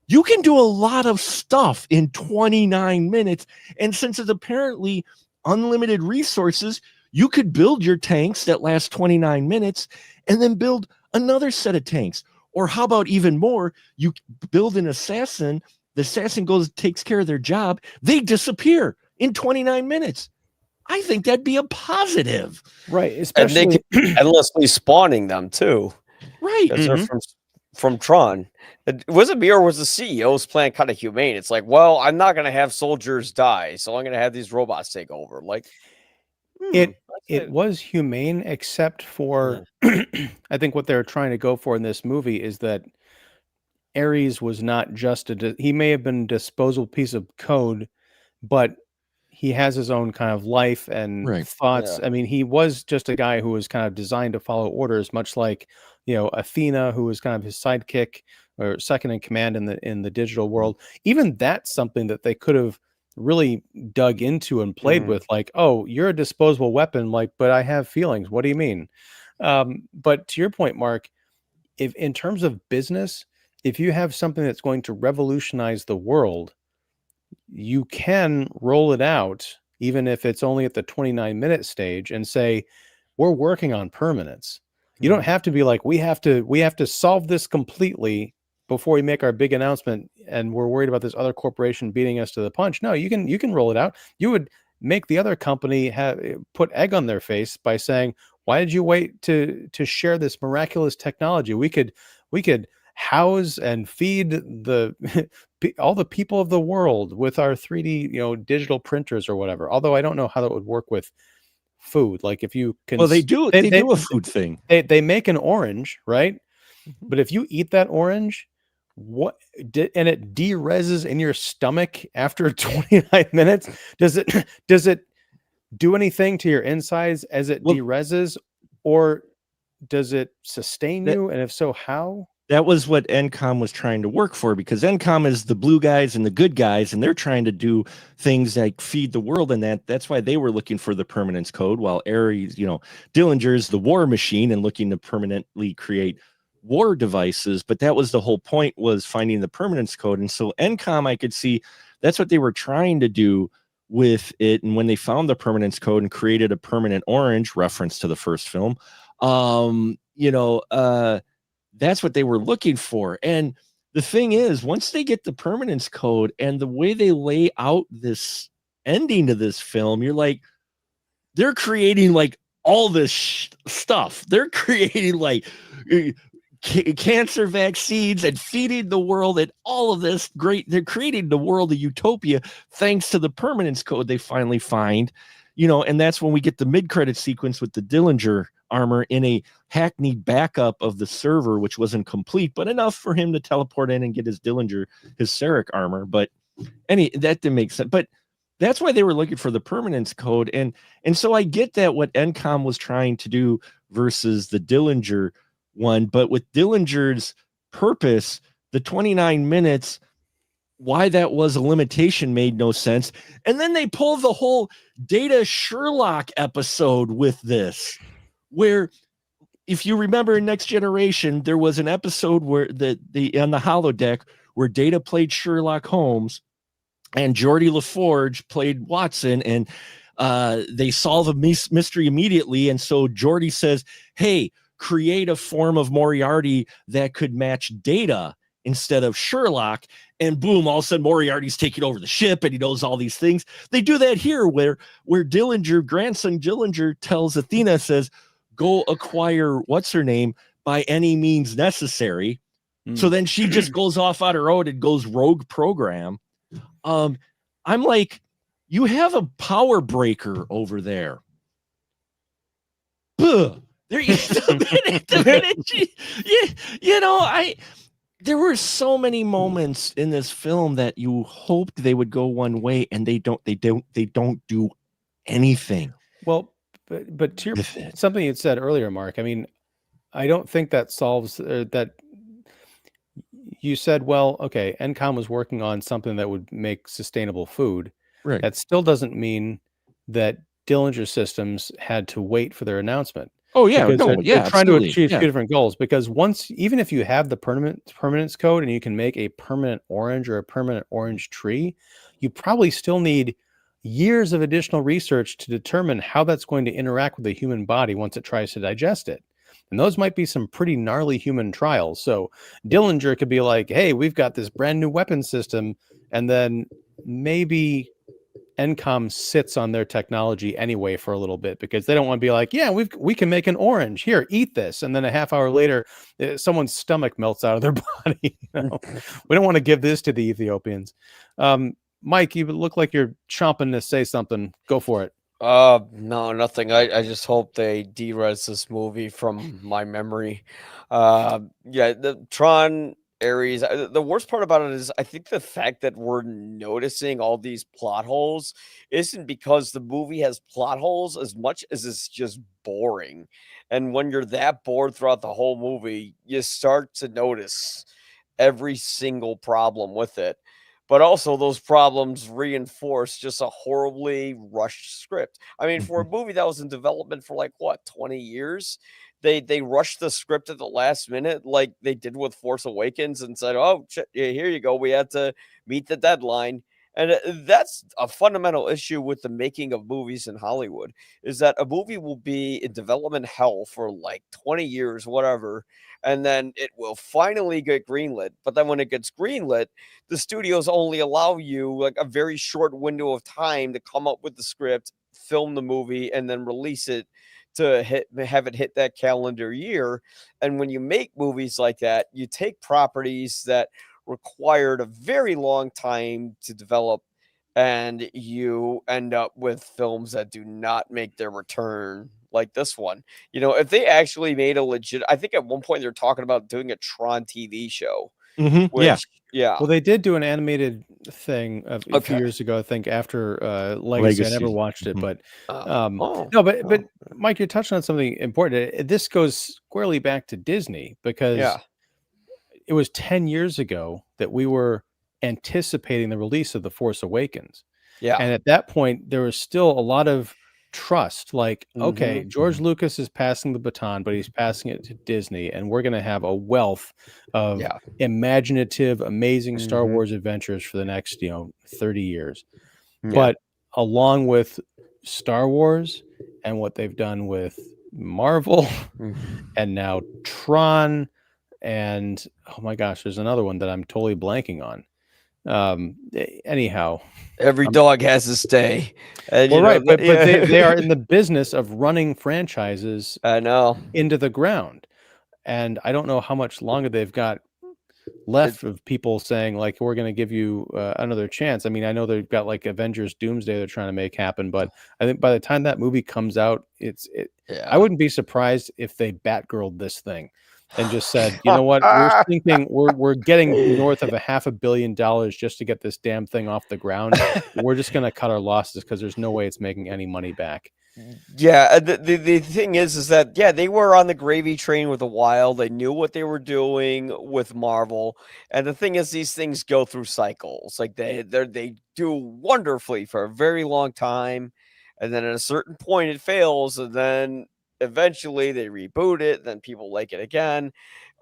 B: you can do a lot of stuff in 29 minutes. And since it's apparently unlimited resources, you could build your tanks that last 29 minutes and then build another set of tanks. Or how about even more? You build an assassin, the assassin takes care of their job, they disappear in 29 minutes. I think that'd be a positive.
A: Right. Especially,
C: and they keep endlessly spawning them too.
B: Right.
C: They're from Tron. Was it me or was the CEO's plan kind of humane? It's like, well, I'm not going to have soldiers die, so I'm going to have these robots take over. Like,
A: it was humane, except for I think what they're trying to go for in this movie is that Ares was not just he may have been a disposable piece of code, but he has his own kind of life and thoughts. Yeah. I mean, he was just a guy who was kind of designed to follow orders, much like, Athena, who was kind of his sidekick or second in command in the digital world. Even that's something that they could have really dug into and played with, like, oh, you're a disposable weapon, like, but I have feelings. What do you mean? But to your point, Mark, if in terms of business, if you have something that's going to revolutionize the world, you can roll it out, even if it's only at the 29-minute stage, and say, we're working on permanence. You don't have to be like, we have to solve this completely before we make our big announcement, and we're worried about this other corporation beating us to the punch. No, you can roll it out. You would make the other company put egg on their face by saying, Why did you wait to share this miraculous technology? We could house and feed the all the people of the world with our 3D, digital printers or whatever. Although I don't know how that would work with food. Like if you can,
B: Well, they do a food thing.
A: they make an orange, right?
B: Mhm.
A: But if you eat that orange, and it de-reses in your stomach after 29 minutes, does it do anything to your insides as it
B: Well,
A: de-reses, or does it sustain
B: that
A: you? And if so, how?
B: that was what NCOM was trying to work for, because NCOM is the blue guys and the good guys, and they're trying to do things like feed the world, and that's why they were looking for the permanence code, while Ares, Dillinger's the war machine and looking to permanently create war devices. But that was the whole point, was finding the permanence code. And so NCOM, I could see that's what they were trying to do with it. And when they found the permanence code and created a permanent orange, reference to the first film, that's what they were looking for. And the thing is, once they get the permanence code and the way they lay out this ending to this film, you're like, they're creating like all this stuff. They're creating like cancer vaccines and feeding the world and all of this great. They're creating the world of utopia thanks to the permanence code they finally find, and that's when we get the mid-credit sequence with the Dillinger armor in a hackneyed backup of the server, which wasn't complete, but enough for him to teleport in and get his Dillinger, his Sarek armor. But that didn't make sense. But that's why they were looking for the permanence code. And so I get that what NCOM was trying to do versus the Dillinger one, but with Dillinger's purpose, the 29 minutes, why that was a limitation made no sense. And then they pull the whole Data Sherlock episode with this, where if you remember in Next Generation, there was an episode where the on the holodeck where Data played Sherlock Holmes and Geordie LaForge played Watson, and they solve a mystery immediately. And so Geordie says, hey, create a form of Moriarty that could match Data instead of Sherlock. And boom, all of a sudden Moriarty's taking over the ship and he knows all these things. They do that here where Dillinger, grandson Dillinger, tells Athena, says, go acquire what's her name by any means necessary. So then she just goes off on her own and goes rogue program. I'm like, you have a power breaker over there. There there were so many moments in this film that you hoped they would go one way, and they don't do anything.
A: Well, but to your, something you said earlier, Mark, I mean, I don't think that solves that. You said, well, okay, NCOM was working on something that would make sustainable food.
B: Right.
A: That still doesn't mean that Dillinger Systems had to wait for their announcement.
B: Oh yeah,
A: because they're trying to achieve
B: two
A: different goals. Because even if you have the permanence code and you can make a permanent orange or a permanent orange tree, you probably still need years of additional research to determine how that's going to interact with the human body once it tries to digest it. And those might be some pretty gnarly human trials. So Dillinger could be like, hey, we've got this brand new weapon system. And then maybe NCOM sits on their technology anyway for a little bit, because they don't want to be like, yeah, we can make an orange. Here, eat this. And then a half hour later, someone's stomach melts out of their body. We don't want to give this to the Ethiopians. Mike, you look like you're chomping to say something. Go for it.
C: No, nothing. I just hope they de-res this movie from my memory. Yeah, the Tron Ares. The worst part about it is I think the fact that we're noticing all these plot holes isn't because the movie has plot holes as much as it's just boring. And when you're that bored throughout the whole movie, you start to notice every single problem with it. But also those problems reinforce just a horribly rushed script. I mean, for a movie that was in development for like what, 20 years, they rushed the script at the last minute, like they did with Force Awakens, and said, "Oh, shit, yeah, here you go. We had to meet the deadline." And that's a fundamental issue with the making of movies in Hollywood, is that a movie will be in development hell for like 20 years, whatever, and then it will finally get greenlit. But then when it gets greenlit, the studios only allow you like a very short window of time to come up with the script, film the movie, and then release it to have it hit that calendar year. And when you make movies like that, you take properties that required a very long time to develop, and you end up with films that do not make their return like this one. If they actually made a legit, I think at one point they're talking about doing a Tron TV show,
B: Yeah.
C: which, yeah.
A: Well, they did do an animated thing a few
C: Okay.
A: years ago, I think, after Legacy. I never
B: Legacy.
A: watched it, but
C: Oh,
A: no, but
C: oh,
A: Mike, you're touching on something important. This goes squarely back to Disney because
C: yeah.
A: it was 10 years ago that we were anticipating the release of The Force Awakens.
C: Yeah.
A: And at that point, there was still a lot of trust. Like, okay, George Lucas is passing the baton, but he's passing it to Disney, and we're going to have a wealth of
C: Yeah.
A: imaginative, amazing Star Wars adventures for the next, 30 years.
C: Yeah.
A: But along with Star Wars and what they've done with Marvel and now Tron, and oh my gosh, there's another one that I'm totally blanking on. Anyhow,
C: Every dog has his day. And,
A: well, right, but
C: yeah.
A: they are in the business of running franchises
C: I know.
A: into the ground, and I don't know how much longer they've got left of people saying like, we're going to give you another chance. I mean, I know they've got like Avengers Doomsday they're trying to make happen, but I think by the time that movie comes out, I wouldn't be surprised if they Batgirled this thing and just said, you know what, we're thinking we're getting north of $500 million just to get this damn thing off the ground. We're just going to cut our losses because there's no way it's making any money back.
C: Yeah, the thing is that, yeah, they were on the gravy train with a while. They knew what they were doing with Marvel, and the thing is, these things go through cycles. Like they do wonderfully for a very long time, and then at a certain point it fails, and then eventually they reboot it. Then people like it again.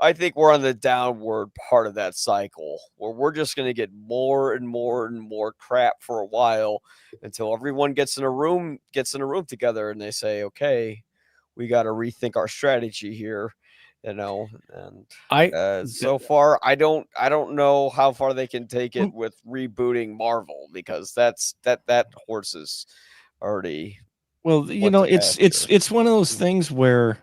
C: I think we're on the downward part of that cycle where we're just going to get more and more and more crap for a while until everyone gets in a room together and they say, okay, we got to rethink our strategy here, and so far I don't know how far they can take it with rebooting Marvel, because that horse is already,
B: well, it's one of those things where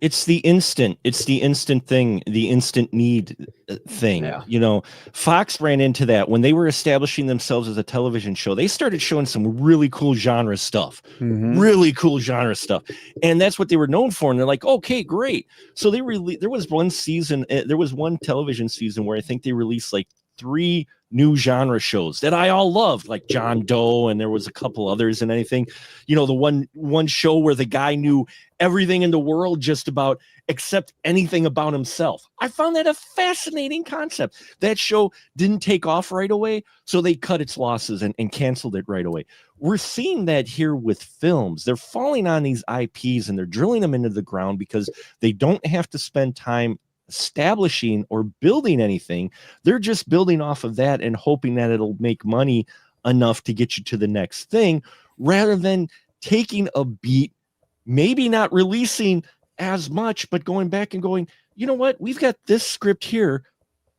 B: it's the instant thing, the instant need thing.
C: Yeah.
B: Fox ran into that when they were establishing themselves as a television show. They started showing some really cool genre stuff, and that's what they were known for. And they're like, okay, great. So there was one television season where I think they released like 3 new genre shows that I all loved, like John Doe, and there was a couple others and anything. The one show where the guy knew everything in the world just about except anything about himself. I found that a fascinating concept. That show didn't take off right away, so they cut its losses and canceled it right away. We're seeing that here with films. They're falling on these IPs and they're drilling them into the ground because they don't have to spend time establishing or building anything. They're just building off of that and hoping that it'll make money enough to get you to the next thing, rather than taking a beat, maybe not releasing as much, but going back and going, you know what, we've got this script here.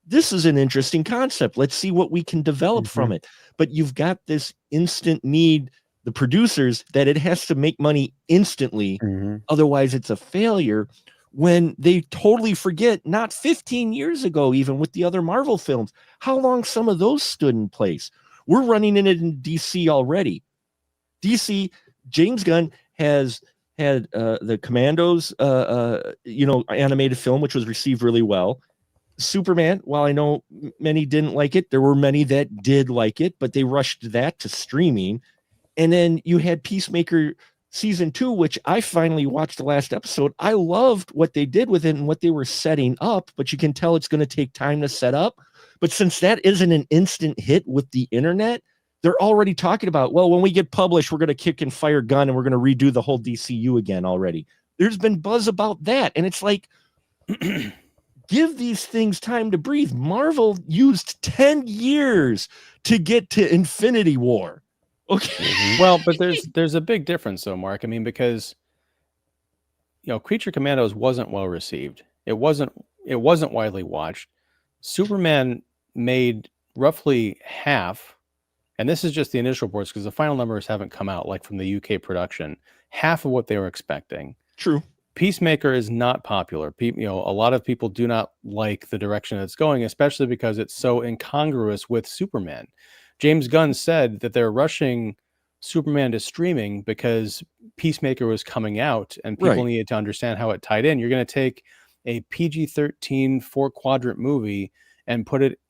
B: This is an interesting concept. Let's see what we can develop from it. But you've got this instant need, the producers, that it has to make money instantly. Otherwise it's a failure. When they totally forget, not 15 years ago, even with the other Marvel films, how long some of those stood in place. We're running in it in DC already. DC, James Gunn has had the Commandos, animated film, which was received really well. Superman, while I know many didn't like it, there were many that did like it, but they rushed that to streaming. And then you had Peacemaker Season 2, which I finally watched the last episode. I loved what they did with it and what they were setting up, but you can tell it's going to take time to set up. But since that isn't an instant hit with the internet, they're already talking about, well, when we get published, we're going to kick and fire gun and we're going to redo the whole DCU again already. There's been buzz about that. And it's like, give these things time to breathe. Marvel used 10 years to get to Infinity War. Okay.
A: Well, but there's a big difference though, Mark. I mean, because Creature Commandos wasn't well received. It wasn't widely watched. Superman made roughly half, and this is just the initial reports because the final numbers haven't come out, like from the UK production, half of what they were expecting.
B: True.
A: Peacemaker is not popular. A lot of people do not like the direction it's going, especially because it's so incongruous with Superman. James Gunn said that they're rushing Superman to streaming because Peacemaker was coming out and people needed to understand how it tied in. You're going to take a PG-13 4-quadrant movie and put it,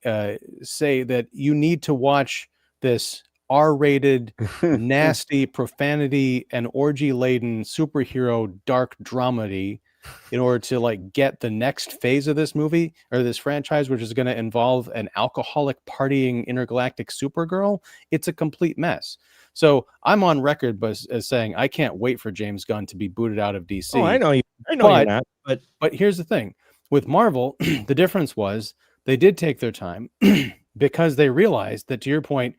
A: say that you need to watch this R-rated, nasty, profanity, and orgy-laden superhero dark dramedy in order to like get the next phase of this movie or this franchise, which is going to involve an alcoholic partying intergalactic Supergirl. It's a complete mess. So I'm on record as saying I can't wait for James Gunn to be booted out of DC.
B: Oh, I know you're not.
A: But here's the thing with Marvel, the difference was they did take their time because they realized that, to your point,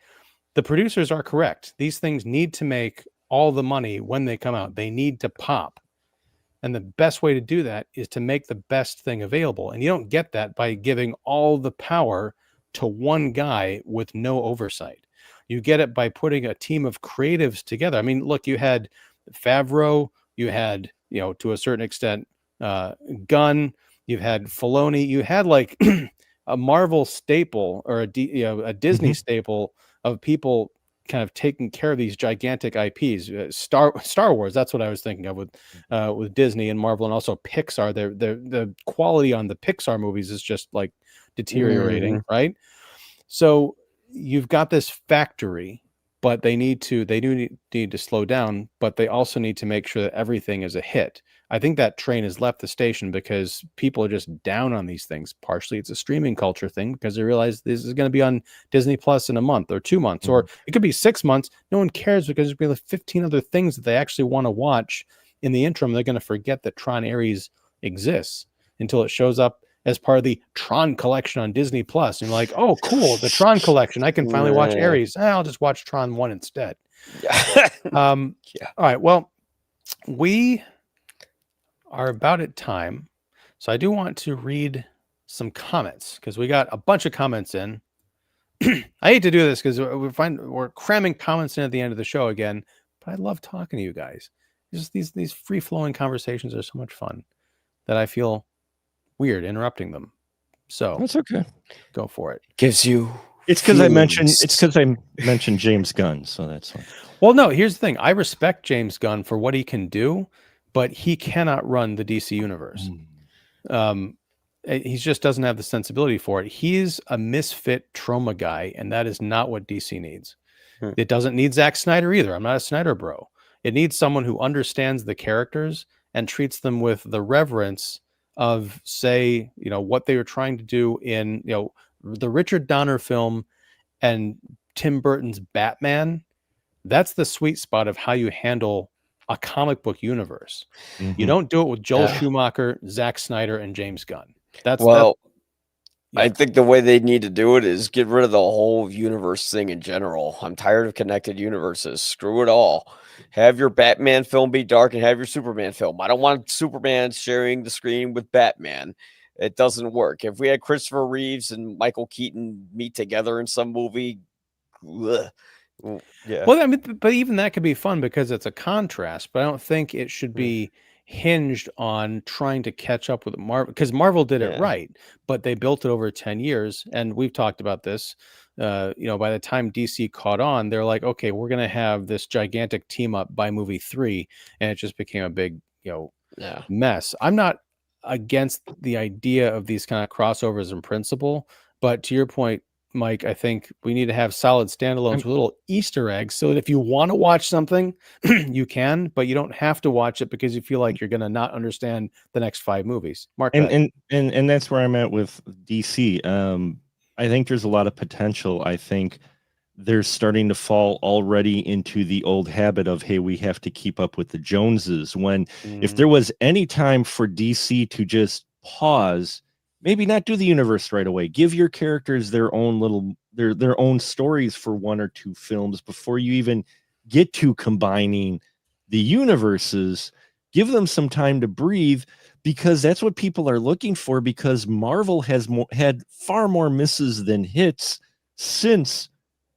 A: the producers are correct. These things need to make all the money when they come out. They need to pop. And the best way to do that is to make the best thing available. And you don't get that by giving all the power to one guy with no oversight. You get it by putting a team of creatives together. I mean, look, you had Favreau, you had, to a certain extent, Gunn, you've had Filoni, you had like a Marvel staple or a Disney staple of people kind of taking care of these gigantic IPs. Star Wars, that's what I was thinking of with Disney and Marvel, and also Pixar. The quality on the Pixar movies is just like deteriorating, right? So you've got this factory, but they need to slow down, but they also need to make sure that everything is a hit. I think that train has left the station because people are just down on these things. Partially it's a streaming culture thing because they realize this is going to be on Disney Plus in a month or 2 months, or it could be 6 months. No one cares because there's going to be like 15 other things that they actually want to watch in the interim. They're going to forget that Tron Ares exists until it shows up as part of the Tron collection on Disney Plus. And you're like, oh, cool, the Tron collection. I can finally watch Ares. I'll just watch Tron 1 instead. All right. Well, we are about at time. So I do want to read some comments because we got a bunch of comments in. I hate to do this because we're cramming comments in at the end of the show again, but I love talking to you guys. Just these free-flowing conversations are so much fun that I feel weird interrupting them. So
B: that's okay.
A: Go for it.
C: Gives you
B: it's because I mentioned James Gunn, so that's fine.
A: Well, no, here's the thing. I respect James Gunn for what he can do, but he cannot run the DC universe. He just doesn't have the sensibility for it. He's a misfit trauma guy, and that is not what DC needs. It doesn't need Zack Snyder either. I'm not a Snyder bro. It needs someone who understands the characters and treats them with the reverence of, say, what they were trying to do in, the Richard Donner film and Tim Burton's Batman. That's the sweet spot of how you handle a comic book universe. You don't do it with Joel Schumacher, Zack Snyder, and James Gunn.
C: I think the way they need to do it is get rid of the whole universe thing in general. I'm tired of connected universes. Screw it all. Have your Batman film be dark and have your Superman film. I don't want Superman sharing the screen with Batman. It doesn't work. If we had Christopher Reeves and Michael Keaton meet together in some movie, yeah.
A: Well, I mean, but even that could be fun because it's a contrast, but I don't think it should be hinged on trying to catch up with Marvel, because Marvel did it right, but they built it over 10 years. And we've talked about this, by the time DC caught on, they're like, okay, we're going to have this gigantic team up by movie 3. And it just became a big, mess. I'm not against the idea of these kind of crossovers in principle, but to your point, Mike, I think we need to have solid standalones with little Easter eggs so that if you want to watch something, you can, but you don't have to watch it because you feel like you're going to not understand the next 5 movies. Mark,
B: and that's where I'm at with DC. I think there's a lot of potential. I think they're starting to fall already into the old habit of, hey, we have to keep up with the Joneses. When if there was any time for DC to just pause, maybe not do the universe right away, give your characters their own their own stories for 1 or 2 films before you even get to combining the universes. Give them some time to breathe, because that's what people are looking for, because Marvel has had far more misses than hits since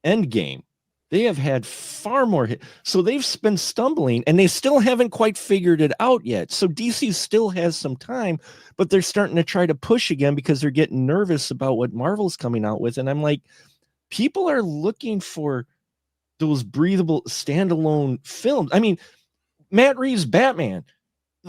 B: Endgame. They have had far more hit. So they've been stumbling and they still haven't quite figured it out yet. So DC still has some time, but they're starting to try to push again because they're getting nervous about what Marvel's coming out with. And I'm like, people are looking for those breathable standalone films. I mean, Matt Reeves' Batman,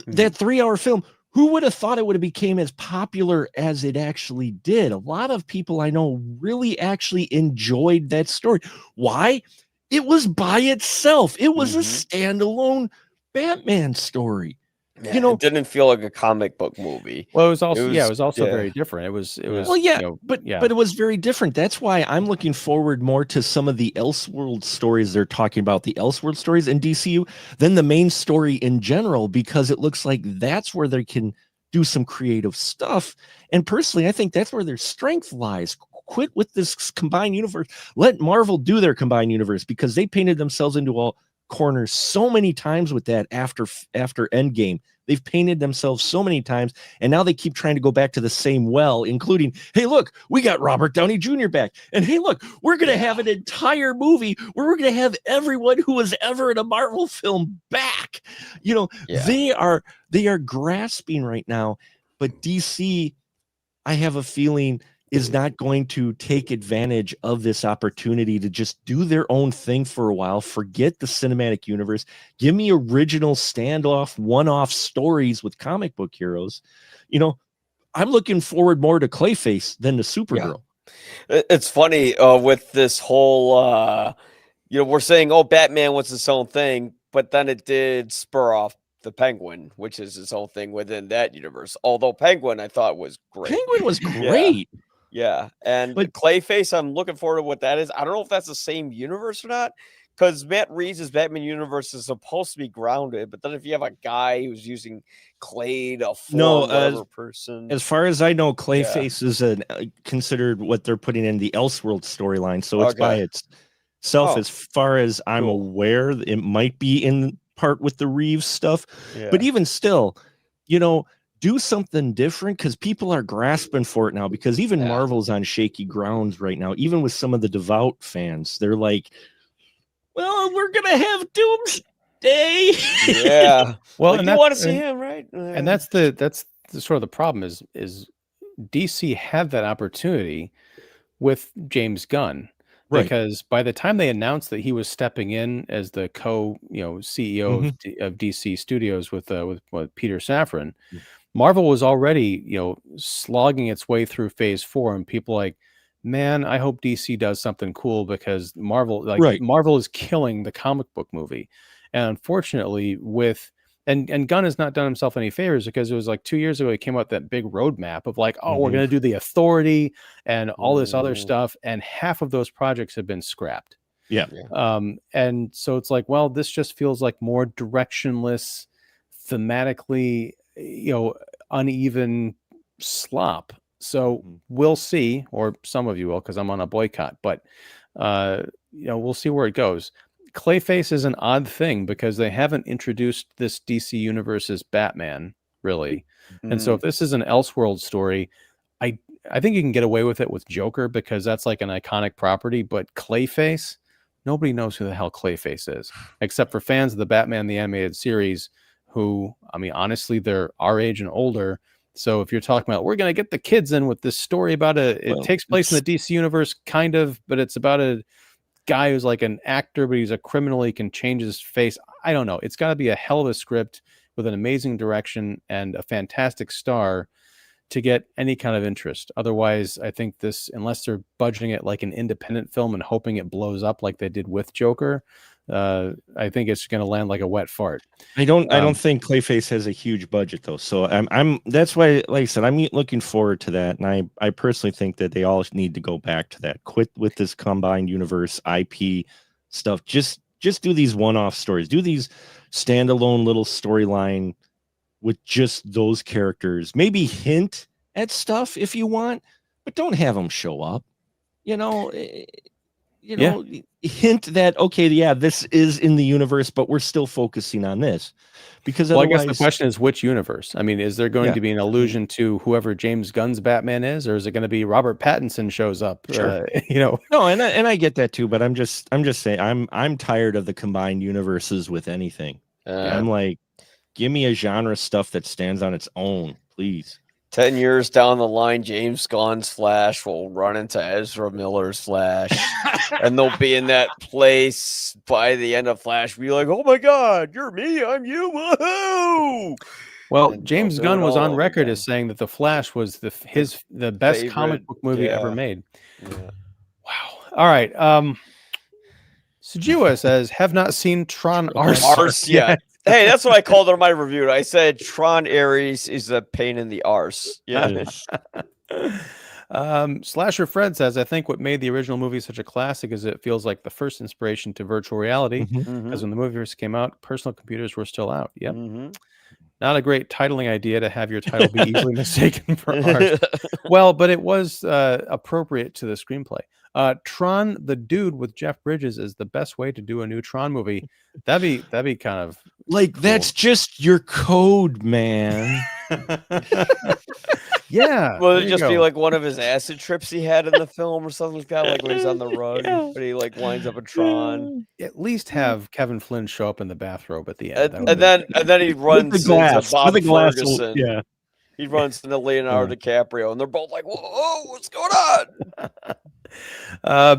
B: that 3-hour film, who would have thought it would have became as popular as it actually did? A lot of people I know really actually enjoyed that story. Why? It was by itself. It was a standalone Batman story.
C: Yeah,
B: You know,
C: it didn't feel like a comic book movie.
A: Well, it was also
C: yeah.
A: very different. It was
B: well, yeah,
A: you know,
B: but it was very different. That's why I'm looking forward more to some of the Elseworld stories they're talking about, the Elseworld stories in DCU, than the main story in general, because it looks like that's where they can do some creative stuff. And personally, I think that's where their strength lies. Quit with this combined universe. Let Marvel do their combined universe, because they painted themselves into all corners so many times with that after Endgame. They've painted themselves so many times, and now they keep trying to go back to the same well, including, hey, look, we got Robert Downey Jr. back. And hey, look, we're going to have an entire movie where we're going to have everyone who was ever in a Marvel film back. You know, they are grasping right now, but DC, I have a feeling, is not going to take advantage of this opportunity to just do their own thing for a while, forget the cinematic universe, give me original standoff, one-off stories with comic book heroes. You know, I'm looking forward more to Clayface than to Supergirl.
C: Yeah. It's funny with this whole, we're saying, oh, Batman was its own thing, but then it did spur off the Penguin, which is its own thing within that universe. Although Penguin, I thought was great.
B: Penguin was great.
C: Yeah, and
B: But
C: Clayface, I'm looking forward to what that is. I don't know if that's the same universe or not, because Matt Reeves' Batman universe is supposed to be grounded, but then if you have a guy who's using clay to form whatever person.
B: As far as I know, Clayface is considered what they're putting in the Elseworld storyline, so it's by itself. As far as I'm aware, it might be in part with the Reeves stuff, but even still, you know, do something different, because people are grasping for it now, because even Marvel's on shaky grounds right now. Even with some of the devout fans, they're like, well, we're gonna have Doomsday.
C: Yeah.
A: Well,
C: like,
A: and
C: you want to see him, right?
A: And that's the sort of the problem is DC had that opportunity with James Gunn.
B: Right.
A: Because by the time they announced that he was stepping in as the CEO of DC Studios with Peter Safran, Marvel was already, slogging its way through phase 4, and people like, man, I hope DC does something cool, because Marvel is killing the comic book movie. And unfortunately, and Gunn has not done himself any favors, because it was like 2 years ago he came out with that big roadmap of like, we're going to do the Authority and all this other stuff, and half of those projects have been scrapped. And so it's like, well, this just feels like more directionless, thematically, uneven slop. So we'll see, or some of you will, because I'm on a boycott, but we'll see where it goes. Clayface is an odd thing, because they haven't introduced this DC universe's Batman, really. And so if this is an Elseworld story, I think you can get away with it with Joker, because that's like an iconic property, but Clayface, nobody knows who the hell Clayface is, except for fans of the Batman the Animated Series, who, I mean, honestly, they're our age and older. So if you're talking about, we're going to get the kids in with this story about it takes place in the DC universe, kind of, but it's about a guy who's like an actor, but he's a criminal. He can change his face. I don't know. It's got to be a hell of a script with an amazing direction and a fantastic star to get any kind of interest. Otherwise, I think this, unless they're budgeting it like an independent film and hoping it blows up like they did with Joker, I think it's going to land like a wet fart.
B: I don't think Clayface has a huge budget though. So I'm that's why, like I said, I'm looking forward to that. And I personally think that they all need to go back to that. Quit with this combined universe IP stuff. Just do these one-off stories. Do these standalone little storyline with just those characters. Maybe hint at stuff if you want, but don't have them show up. hint that, okay, yeah, this is in the universe, but we're still focusing on this. Because
A: Well, I
B: otherwise,
A: guess the question is which universe? I mean, is there going
B: Yeah.
A: to be an allusion to whoever James Gunn's Batman is, or is it going to be Robert Pattinson shows up?
B: Sure.
A: You know,
B: no, and I get that too, but I'm just saying I'm tired of the combined universes with anything. I'm like, give me a genre stuff that stands on its own, please.
C: 10 years down the line, James Gunn's Flash will run into Ezra Miller's Flash, and they'll be in that place by the end of Flash. Be like, "Oh my God, you're me, I'm you, woohoo!"
A: well,
C: And
A: James
C: they'll do
A: Gunn
C: it
A: was
C: all
A: on
C: over
A: record
C: again.
A: as saying that the Flash was the best comic
C: favorite,
A: book movie ever
C: yeah.
A: made.
C: Yeah.
A: Wow. All right. Sujua says, "Have not seen Tron Arse
C: yet." Hey, that's what I called it in my review. I said Tron Ares is a pain in the arse. Yeah.
A: Slasher Fred says, "I think what made the original movie such a classic is it feels like the first inspiration to virtual reality. Because when the movie first came out, personal computers were still out. Yep. Not a great titling idea to have your title be easily mistaken for ours. Well, but it was appropriate to the screenplay. Tron, the dude with Jeff Bridges, is the best way to do a new Tron movie. That'd be kind of
B: like cool. That's just your code, man.
A: Yeah.
C: Will it just be like one of his acid trips he had in the film or something like that? Like when he's on the rug, but he like winds up a Tron.
A: At least have Kevin Flynn show up in the bathrobe at the end.
C: And then he runs into Bob Ferguson.
B: Yeah.
C: He runs into Leonardo DiCaprio, and they're both like, "Whoa, what's going on?"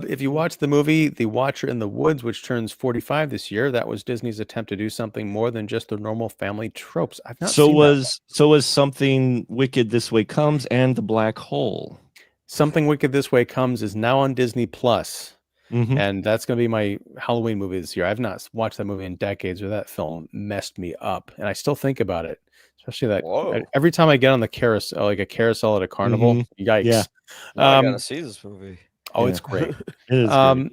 A: If you watch the movie The Watcher in the Woods, which turns 45 this year, that was Disney's attempt to do something more than just the normal family tropes. I've not seen that.
B: So was Something Wicked This Way Comes and The Black Hole.
A: Something Wicked This Way Comes is now on Disney Plus. And that's going to be my Halloween movie this year. I've not watched that movie in decades, or that film messed me up, and I still think about it. Especially that every time I get on the carousel, like a carousel at a carnival, yikes!
C: Yeah. I gotta see this movie.
A: Oh, it's great.
B: It is great.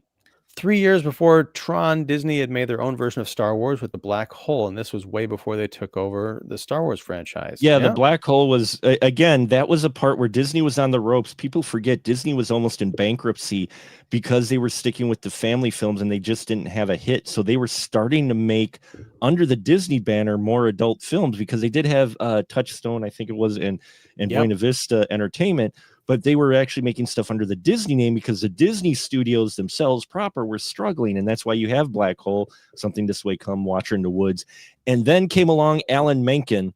A: 3 years before Tron, Disney had made their own version of Star Wars with the Black Hole, and this was way before they took over the Star Wars franchise.
B: Yeah, the Black Hole was, again, that was a part where Disney was on the ropes. People forget Disney was almost in bankruptcy because they were sticking with the family films and they just didn't have a hit. So they were starting to make, under the Disney banner, more adult films, because they did have Touchstone, I think it was, and Buena Vista Entertainment. But they were actually making stuff under the Disney name because the Disney studios themselves proper were struggling. And that's why you have Black Hole, Something This Way Come, Watcher in the Woods. And then came along Alan Menken,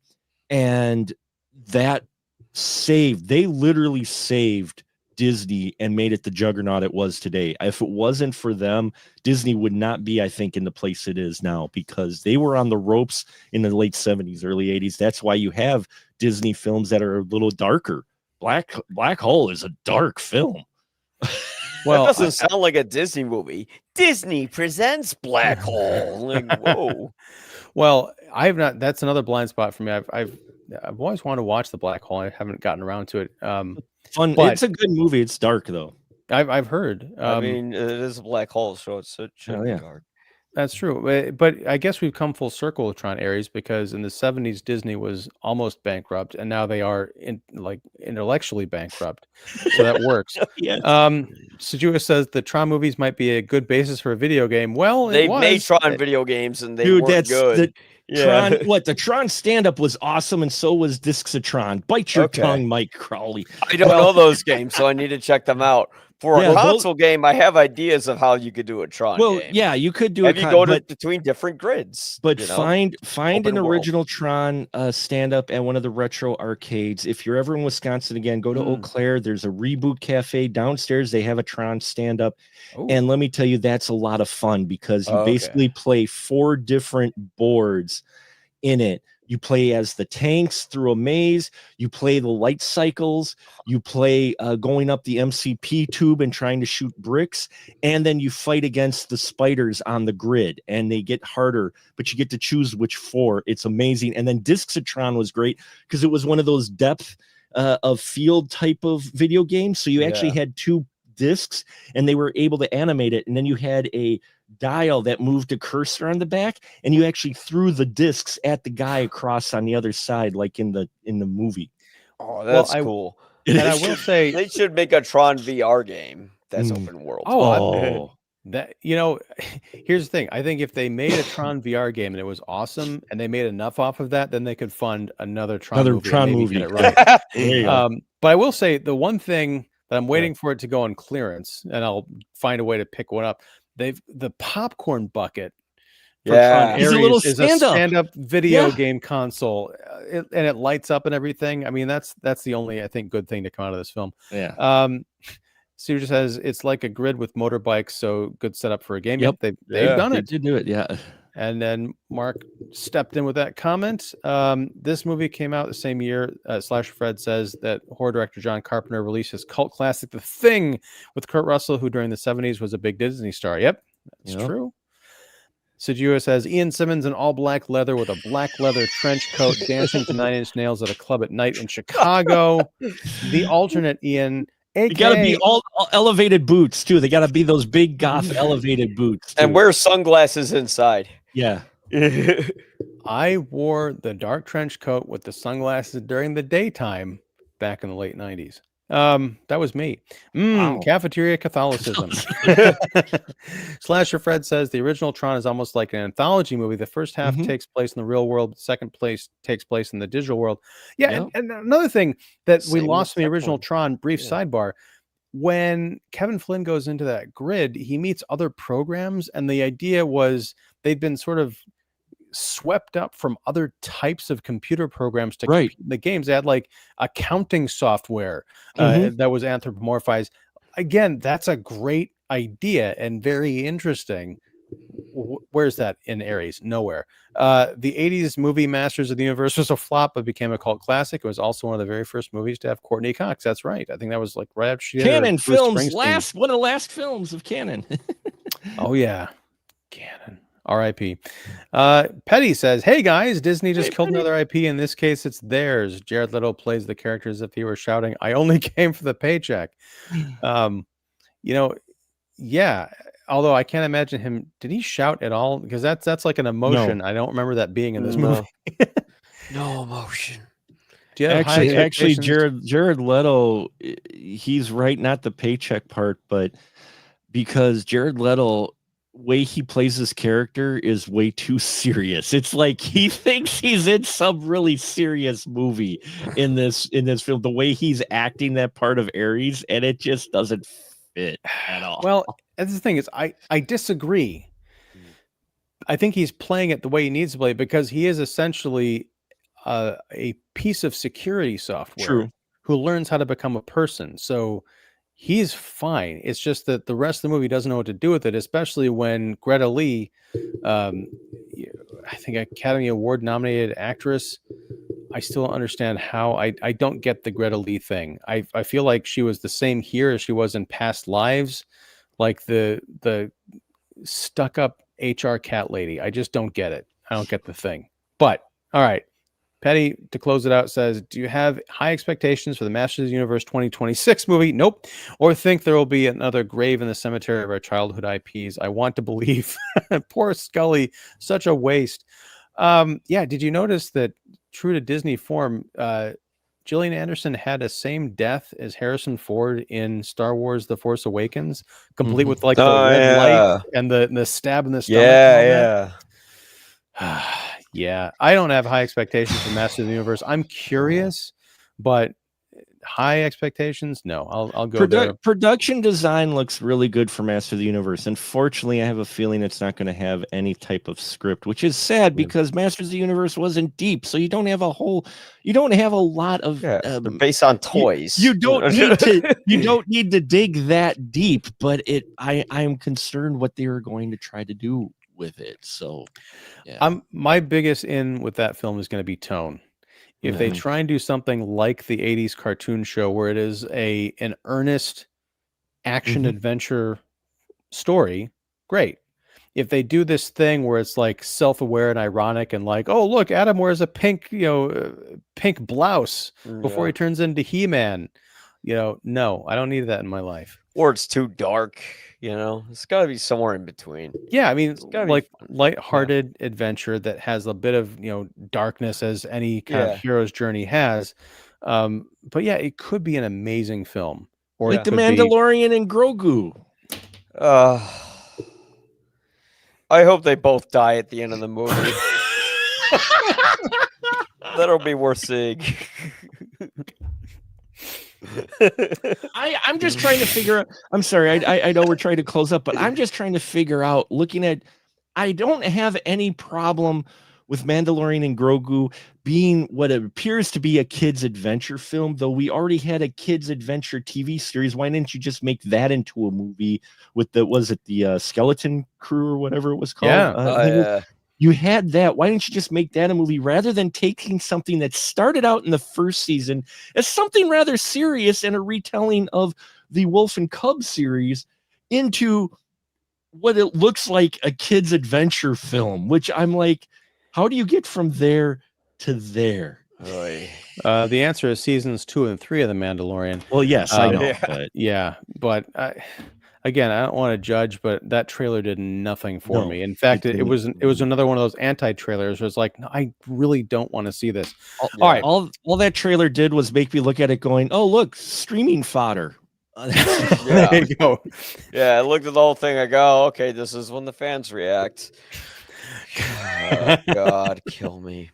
B: and that they literally saved Disney and made it the juggernaut it was today. If it wasn't for them, Disney would not be, I think, in the place it is now, because they were on the ropes in the late 70s, early 80s. That's why you have Disney films that are a little darker. Black Hole is a dark film.
C: Well, that doesn't sound like a Disney movie. Disney presents Black Hole. Like, whoa.
A: Well, I've not. That's another blind spot for me. I've always wanted to watch the Black Hole. I haven't gotten around to it.
B: Fun. It's a good movie. It's dark though.
A: I've heard.
C: I mean, it is a black hole, so it should be dark.
A: That's true, but I guess we've come full circle with Tron Ares, because in the 70s Disney was almost bankrupt, and now they are intellectually bankrupt. So that works.
B: Yes.
A: Sejua says the Tron movies might be a good basis for a video game. Well,
C: they made Tron video games, and they weren't good.
B: Tron, the Tron stand-up was awesome, and so was Discs of Tron. Bite your tongue, Mike Crowley.
C: I don't know those games, so I need to check them out. For a console game, I have ideas of how you could do a Tron game.
B: Yeah, you could do
C: it. You go between different grids.
B: But find an original Tron stand-up at one of the retro arcades. If you're ever in Wisconsin again, go to Eau Claire. There's a Reboot Cafe downstairs. They have a Tron stand-up. And let me tell you, that's a lot of fun, because you basically play 4 different boards in it. You play as the tanks through a maze. You play the light cycles. You play going up the MCP tube and trying to shoot bricks. And then you fight against the spiders on the grid, and they get harder, but you get to choose which 4. It's amazing. And then Discs of Tron was great because it was one of those depth of field type of video games. So you actually had 2 discs, and they were able to animate it. And then you had a dial that moved a cursor on the back, and you actually threw the discs at the guy across on the other side, like in the movie.
C: Oh, that's cool.
A: And I will say
C: they should make a Tron VR game that's open world.
A: Oh, That here's the thing. I think if they made a Tron VR game and it was awesome, and they made enough off of that, then they could fund another Tron movie.
B: Tron
A: and maybe
B: movie.
A: get it right.
B: There you go.
A: But I will say the one thing that I'm waiting for it to go on clearance, and I'll find a way to pick one up. The popcorn bucket. For Tron
B: He's a
A: Ares
B: little
A: is a
B: stand-up.
A: stand-up video
B: Yeah.
A: game console, and it lights up and everything. I mean, that's the only, I think, good thing to come out of this film.
B: Yeah.
A: Suja says it's like a grid with motorbikes, so good setup for a game.
B: Yep.
A: They've
C: Yeah.
A: done
B: They
A: it.
B: did do it. Yeah.
A: And then Mark stepped in with that comment. This movie came out the same year. Slasher Fred says that horror director John Carpenter released his cult classic The Thing with Kurt Russell, who during the 70s was a big Disney star. Yep, that's true. Sejua says Ian Simmons in all black leather with a black leather trench coat dancing to Nine Inch Nails at a club at night in Chicago. The alternate Ian,
B: You got to be all elevated boots too. They got to be those big goth elevated boots.
C: And
B: too.
C: wear sunglasses inside.
B: Yeah.
A: I wore the dark trench coat with the sunglasses during the daytime back in the late 90s. That was me.
B: Wow.
A: Cafeteria Catholicism. Slasher Fred says the original Tron is almost like an anthology movie. The first half takes place in the real world, the second place takes place in the digital world. Yeah, and another thing that we lost in the original Tron, brief sidebar, when Kevin Flynn goes into that grid, he meets other programs, and the idea was they'd been sort of swept up from other types of computer programs to compete in the games. They had like accounting software that was anthropomorphized. Again, that's a great idea and very interesting. Where's that in Ares? Nowhere. The 80s movie Masters of the Universe was a flop, but became a cult classic. It was also one of the very first movies to have Courtney Cox. That's right. I think that was like right after she did
B: Canon
A: Bruce
B: Films,
A: Springsteen.
B: one of the last films of Canon.
A: Oh yeah, Canon. R.I.P. Petty says, "Hey guys, Disney just killed another IP. In this case, it's theirs. Jared Leto plays the character as if he were shouting, 'I only came for the paycheck.'" Yeah. Although I can't imagine him. Did he shout at all? Because that's like an emotion.
B: No.
A: I don't remember that being in this movie.
C: No emotion.
A: Do you have
B: actually,
A: expectations?
B: Jared Leto, he's right, not the paycheck part, but because Jared Leto, way he plays this character is way too serious. It's like he thinks he's in some really serious movie in this film. The way he's acting that part of Ares, and it just doesn't fit at all.
A: Well, that's the thing is, I disagree. I think he's playing it the way he needs to play it because he is essentially a piece of security software who learns how to become a person. So he's fine. It's just that the rest of the movie doesn't know what to do with it, especially when Greta Lee, I think Academy Award nominated actress. I still don't understand how. I don't get the Greta Lee thing. I feel like she was the same here as she was in past lives, like the stuck up HR cat lady. I just don't get it. I don't get the thing. But all right. Petty, to close it out, says, "Do you have high expectations for the Masters of the Universe 2026 movie? Nope. Or think there will be another grave in the cemetery of our childhood IPs? I want to believe." Poor Scully, such a waste. Yeah, did you notice that, true to Disney form, Gillian Anderson had a same death as Harrison Ford in Star Wars The Force Awakens, complete with like the red light and the stab in the stomach?
C: Yeah.
A: Yeah, I don't have high expectations for Masters of the Universe. I'm curious, but high expectations? No, I'll go there.
B: Production design looks really good for Master of the Universe. Unfortunately, I have a feeling it's not going to have any type of script, which is sad because Masters of the Universe wasn't deep, so you don't have a lot of
C: they're based on toys.
B: You don't need to dig that deep, but I am concerned what they are going to try to do with it. So yeah.
A: My biggest in with that film is going to be tone. If they try and do something like the 80s cartoon show where it is an earnest action adventure story, great. If they do this thing where it's like self-aware and ironic and like, oh look, Adam wears a pink blouse before he turns into He-Man, no, I don't need that in my life.
C: Or it's too dark, it's got to be somewhere in between.
A: Yeah, I mean, like lighthearted adventure that has a bit of darkness as any kind of hero's journey has. But yeah, it could be an amazing film, or
B: like the Mandalorian and Grogu.
C: I hope they both die at the end of the movie. That'll be worth seeing.
B: I'm just trying to figure out. I'm sorry. I know we're trying to close up, but I'm just trying to figure out. Looking at, I don't have any problem with Mandalorian and Grogu being what appears to be a kids' adventure film, though we already had a kids' adventure TV series. Why didn't you just make that into a movie with the Skeleton Crew or whatever it was called?
A: Yeah.
C: Yeah.
B: You had that. Why didn't you just make that a movie rather than taking something that started out in the first season as something rather serious and a retelling of the Wolf and Cub series into what it looks like a kid's adventure film, which I'm like, how do you get from there to there?
C: Oy.
A: The answer is seasons 2 and 3 of The Mandalorian.
B: Well, yes, I know.
C: Yeah.
B: But
A: But again, I don't want to judge, but that trailer did nothing for
B: No,
A: me. In fact,
B: it
A: it was another one of those anti-trailers where it's like, no, I really don't want to see this.
B: all,
A: All right.
B: all that trailer did was make me look at it going, oh, look, streaming fodder.
C: Yeah.
A: There you go.
C: Yeah, I looked at the whole thing. I go, okay, this is when the fans react. Oh, God, kill me.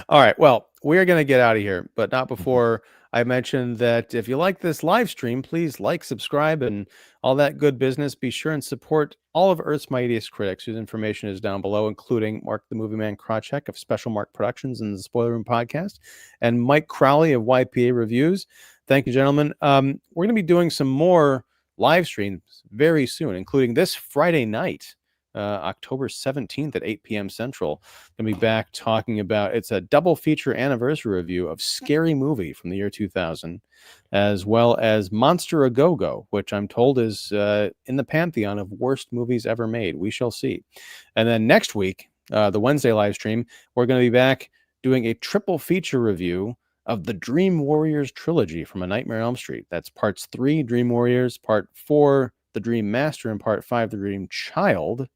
A: All right. Well, we're going to get out of here, but not before I mentioned that if you like this live stream, please like, subscribe, and all that good business. Be sure and support all of Earth's Mightiest critics, whose information is down below, including Mark the Movie Man Krawcheck of Special Mark Productions and the Spoiler Room Podcast, and Mike Crowley of YPA Reviews. Thank you, gentlemen. We're going to be doing some more live streams very soon, including this Friday night. October 17th at 8 p.m. Central. Gonna be back talking about, it's a double feature anniversary review of Scary Movie from the year 2000, as well as Monster A Go-Go, which I'm told is in the pantheon of worst movies ever made. We shall see. And then next week, the Wednesday live stream, we're going to be back doing a triple feature review of the Dream Warriors trilogy from A Nightmare on Elm Street. That's parts 3, Dream Warriors, part 4, The Dream Master, and part 5, The Dream Child.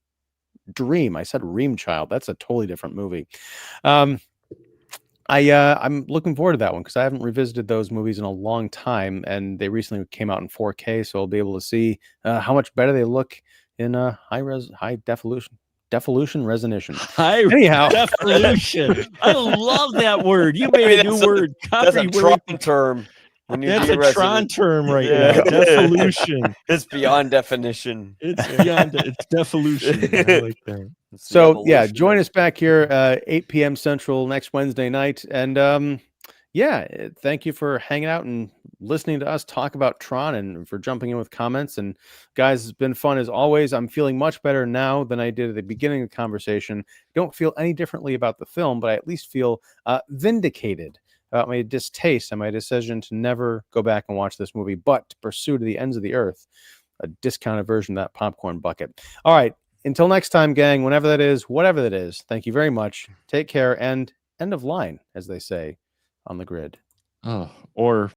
A: I said Ream Child. That's a totally different movie. I'm looking forward to that one because I haven't revisited those movies in a long time, and they recently came out in 4K, so I'll be able to see how much better they look in high definition resolution. Anyhow,
B: definition. I love that word. You made a new word.
C: That's a Tron term.
B: That's a Tron term right
C: Yeah.
B: now. Devolution.
C: It's beyond definition.
B: It's beyond. It's devolution. I like that.
A: So yeah, join us back here 8 p.m. Central next Wednesday night, and thank you for hanging out and listening to us talk about Tron and for jumping in with comments. And guys, it's been fun as always. I'm feeling much better now than I did at the beginning of the conversation. Don't feel any differently about the film, but I at least feel vindicated about my distaste and my decision to never go back and watch this movie, but to pursue to the ends of the earth a discounted version of that popcorn bucket. All right, until next time, gang, whenever that is, whatever that is, thank you very much. Take care, and end of line, as they say on the grid.
B: Oh, or